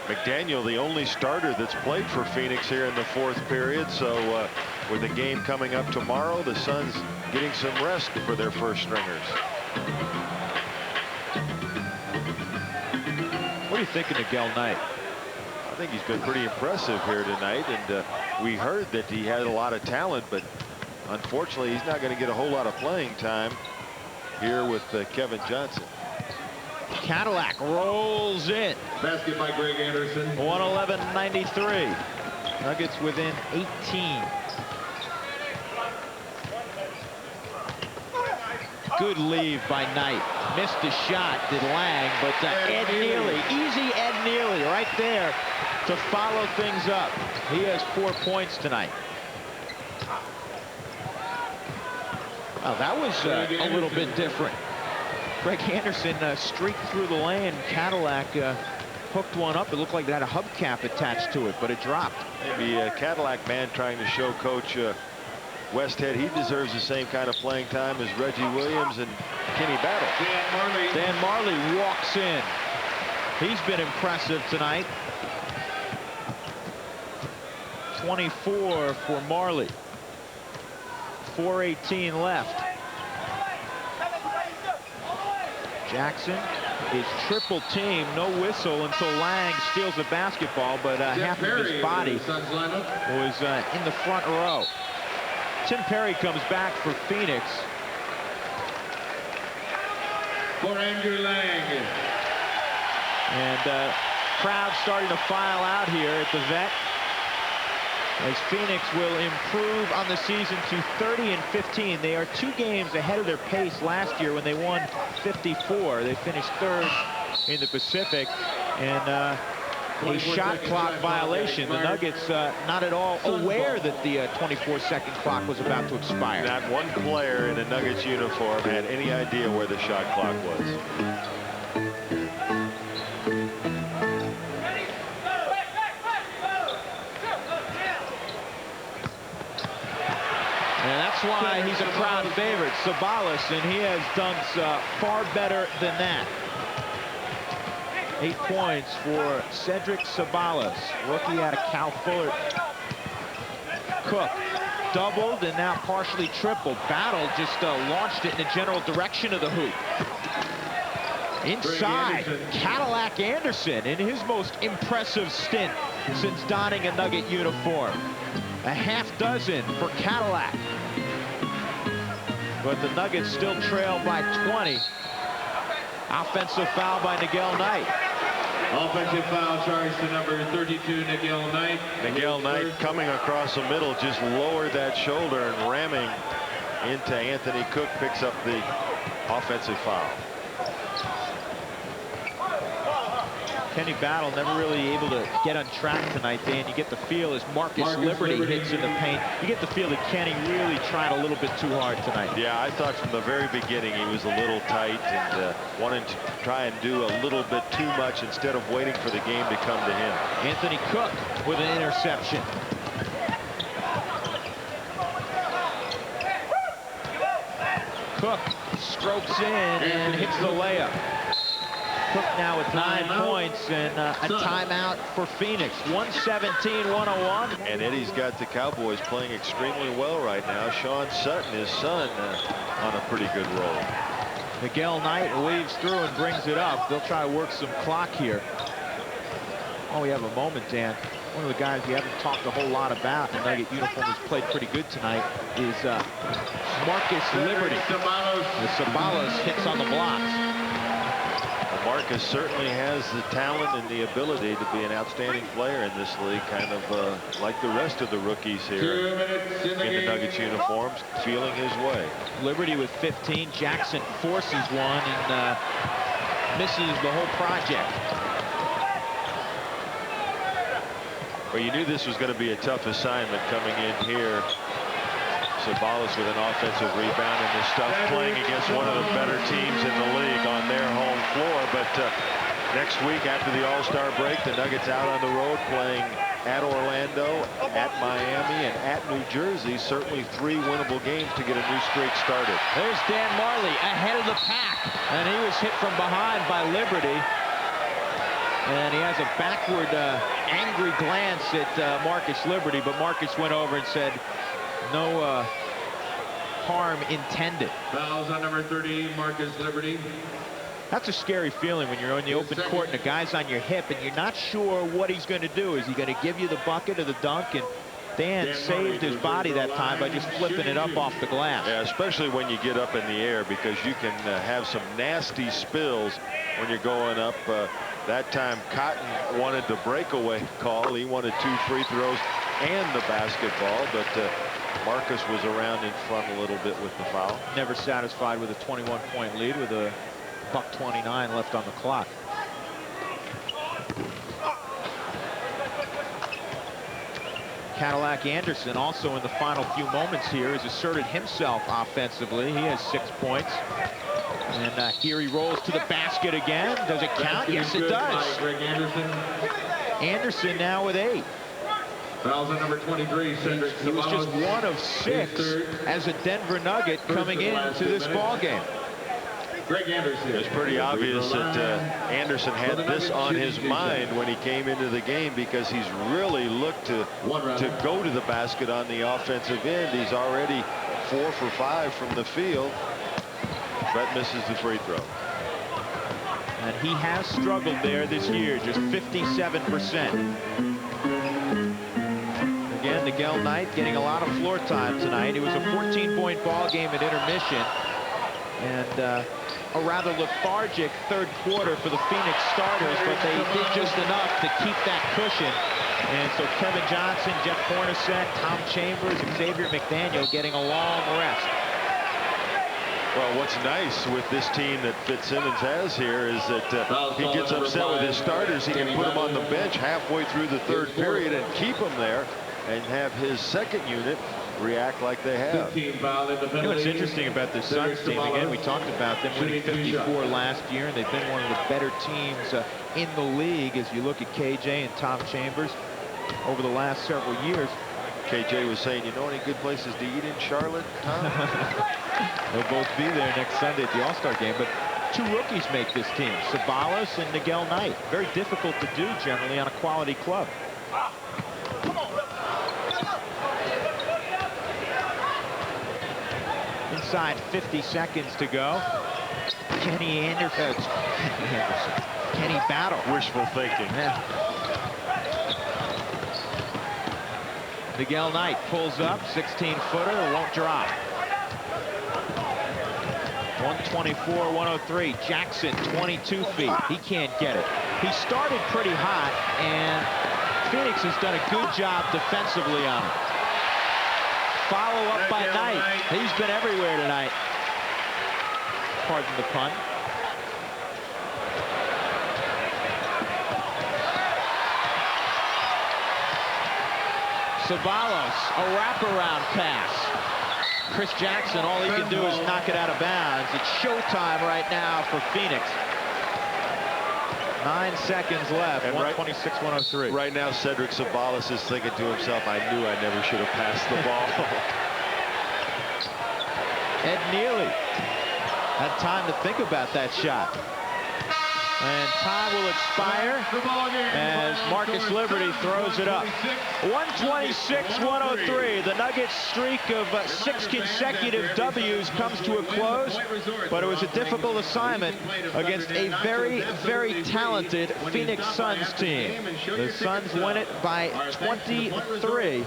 [SPEAKER 2] McDaniel, the only starter that's played for Phoenix here in the fourth period. So with the game coming up tomorrow, the Suns getting some rest for their first stringers.
[SPEAKER 1] What do you think of Miguel Knight?
[SPEAKER 2] I think he's been pretty impressive here tonight, and we heard that he had a lot of talent, but unfortunately he's not going to get a whole lot of playing time here with Kevin Johnson.
[SPEAKER 1] Cadillac rolls in.
[SPEAKER 3] Basket by Greg Anderson.
[SPEAKER 1] 111-93. Nuggets within 18. Good leave by Knight. Missed the shot, did Lang, but Ed Neely, easy Ed Neely right there to follow things up. He has 4 points tonight. Well, that was a little bit different. Greg Anderson streaked through the lane. Cadillac hooked one up. It looked like it had a hubcap attached to it, but it dropped.
[SPEAKER 2] Maybe a Cadillac man trying to show Coach Westhead he deserves the same kind of playing time as Reggie Williams and Kenny Battle.
[SPEAKER 1] Dan Marley walks in. He's been impressive tonight. 24 for Marley. 4:18 left. Jackson is triple team, no whistle until Lang steals the basketball, but half of his body was in the front row. Tim Perry comes back for Phoenix.
[SPEAKER 3] For Andrew Lang.
[SPEAKER 1] And crowd starting to file out here at the Vet, as Phoenix will improve on the season to 30-15. They are 2 games ahead of their pace last year when they won 54. They finished 3rd in the Pacific, and a shot clock violation. The Nuggets not at all aware that the 24-second clock was about to expire.
[SPEAKER 2] Not one player in a Nuggets uniform had any idea where the shot clock was.
[SPEAKER 1] And that's why he's a crowd favorite, Ceballos, and he has done far better than that. 8 points for Cedric Ceballos, rookie out of Cal Fuller. Cook doubled and now partially tripled. Battle just launched it in the general direction of the hoop. Inside, Cadillac Anderson in his most impressive stint since donning a Nugget uniform. A half dozen for Cadillac. But the Nuggets still trail by 20. Offensive foul by Miguel Knight.
[SPEAKER 3] Offensive foul charge to number 32, Miguel Knight.
[SPEAKER 2] Miguel Knight coming across the middle, just lowered that shoulder and ramming into Anthony Cook, picks up the offensive foul.
[SPEAKER 1] Kenny Battle never really able to get on track tonight, Dan. You get the feel as Marcus Liberty hits in the paint. You get the feel that Kenny really tried a little bit too hard tonight.
[SPEAKER 2] Yeah, I thought from the very beginning he was a little tight and wanted to try and do a little bit too much instead of waiting for the game to come to him.
[SPEAKER 1] Anthony Cook with an interception. Cook strokes in and hits the layup. Cook now with 9 points and a timeout for Phoenix. 117-101.
[SPEAKER 2] And Eddie's got the Cowboys playing extremely well right now. Sean Sutton, his son, on a pretty good roll.
[SPEAKER 1] Miguel Knight weaves through and brings it up. They'll try to work some clock here. Oh, we have a moment, Dan. One of the guys we haven't talked a whole lot about in Nugget uniform who's played pretty good tonight is Marcus Liberty. The Ceballos hits on the blocks.
[SPEAKER 2] Marcus certainly has the talent and the ability to be an outstanding player in this league, kind of like the rest of the rookies here in the Nuggets uniforms, feeling his way.
[SPEAKER 1] Liberty with 15. Jackson forces one and misses the whole project.
[SPEAKER 2] Well, you knew this was going to be a tough assignment coming in here. Sabalas with an offensive rebound and this stuff playing against one of the better teams in the league on their home floor. But next week after the All-Star break, the Nuggets out on the road playing at Orlando, at Miami, and at New Jersey. Certainly 3 winnable games to get a new streak started.
[SPEAKER 1] There's Dan Marley ahead of the pack, and he was hit from behind by Liberty. And he has a backward, angry glance at Marcus Liberty, but Marcus went over and said, no harm intended.
[SPEAKER 3] Fouls on number 30, Marcus Liberty.
[SPEAKER 1] That's a scary feeling when you're in the open court and the guy's on your hip and you're not sure what he's going to do. Is he going to give you the bucket or the dunk? And Dan saved his body that time by just flipping it up off the glass.
[SPEAKER 2] Yeah, especially when you get up in the air, because you can have some nasty spills when you're going up. That time Cotton wanted the breakaway call. He wanted 2 free throws and the basketball, but Marcus was around in front a little bit with the foul.
[SPEAKER 1] Never satisfied with a 21-point lead with a $1:29 left on the clock. Cadillac Anderson also in the final few moments here has asserted himself offensively. He has 6 points. And here he rolls to the basket again. Does it count? Yes, it does.
[SPEAKER 3] Greg Anderson.
[SPEAKER 1] Anderson now with 8.
[SPEAKER 3] Fouls on number 23, Cedric
[SPEAKER 1] He was just 1 of 6 as a Denver Nugget coming into this ball game.
[SPEAKER 3] Greg Anderson.
[SPEAKER 2] It's pretty obvious that Anderson had this on his mind when he came into the game, because he's really looked to go to the basket on the offensive end. He's already 4 for 5 from the field. Brett misses the free throw.
[SPEAKER 1] And he has struggled there this year, just 57%. Again, Miguel Knight getting a lot of floor time tonight. It was a 14-point ball game at intermission. And a rather lethargic third quarter for the Phoenix starters, but they did just enough to keep that cushion. And so Kevin Johnson, Jeff Hornacek, Tom Chambers, Xavier McDaniel getting a long rest.
[SPEAKER 2] Well, what's nice with this team that Fitzsimmons has here is that he gets upset with his starters. He can put them on the bench halfway through the third period and keep them there, and have his second unit react like they have.
[SPEAKER 1] You know what's interesting about this Suns team, again, we talked about them winning 54 last year, and they've been one of the better teams in the league as you look at KJ and Tom Chambers over the last several years.
[SPEAKER 2] KJ was saying, you know any good places to eat in Charlotte, Tom?
[SPEAKER 1] They'll both be there next Sunday at the All-Star game, but 2 rookies make this team, Sabalas and Miguel Knight. Very difficult to do generally on a quality club. Inside 50 seconds to go. Kenny Battle.
[SPEAKER 2] Wishful thinking.
[SPEAKER 1] Yeah. Miguel Knight pulls up, 16-footer, won't drop. 124-103. Jackson, 22 feet. He can't get it. He started pretty hot, and Phoenix has done a good job defensively on him. Follow up by Knight. He's been everywhere tonight. Pardon the pun. Sabalas, a wraparound pass. Chris Jackson, all he can do is knock it out of bounds. It's showtime right now for Phoenix. 9 seconds left, 126-103.
[SPEAKER 2] Right now, Cedric Sabalas is thinking to himself, I knew I never should have passed the ball.
[SPEAKER 1] Ed Neely had time to think about that shot. And time will expire as Marcus Liberty throws it up. 126-103. The Nuggets streak of 6 consecutive W's comes to a close, but it was a difficult assignment against a very, very talented Phoenix Suns team. The Suns win it by 23.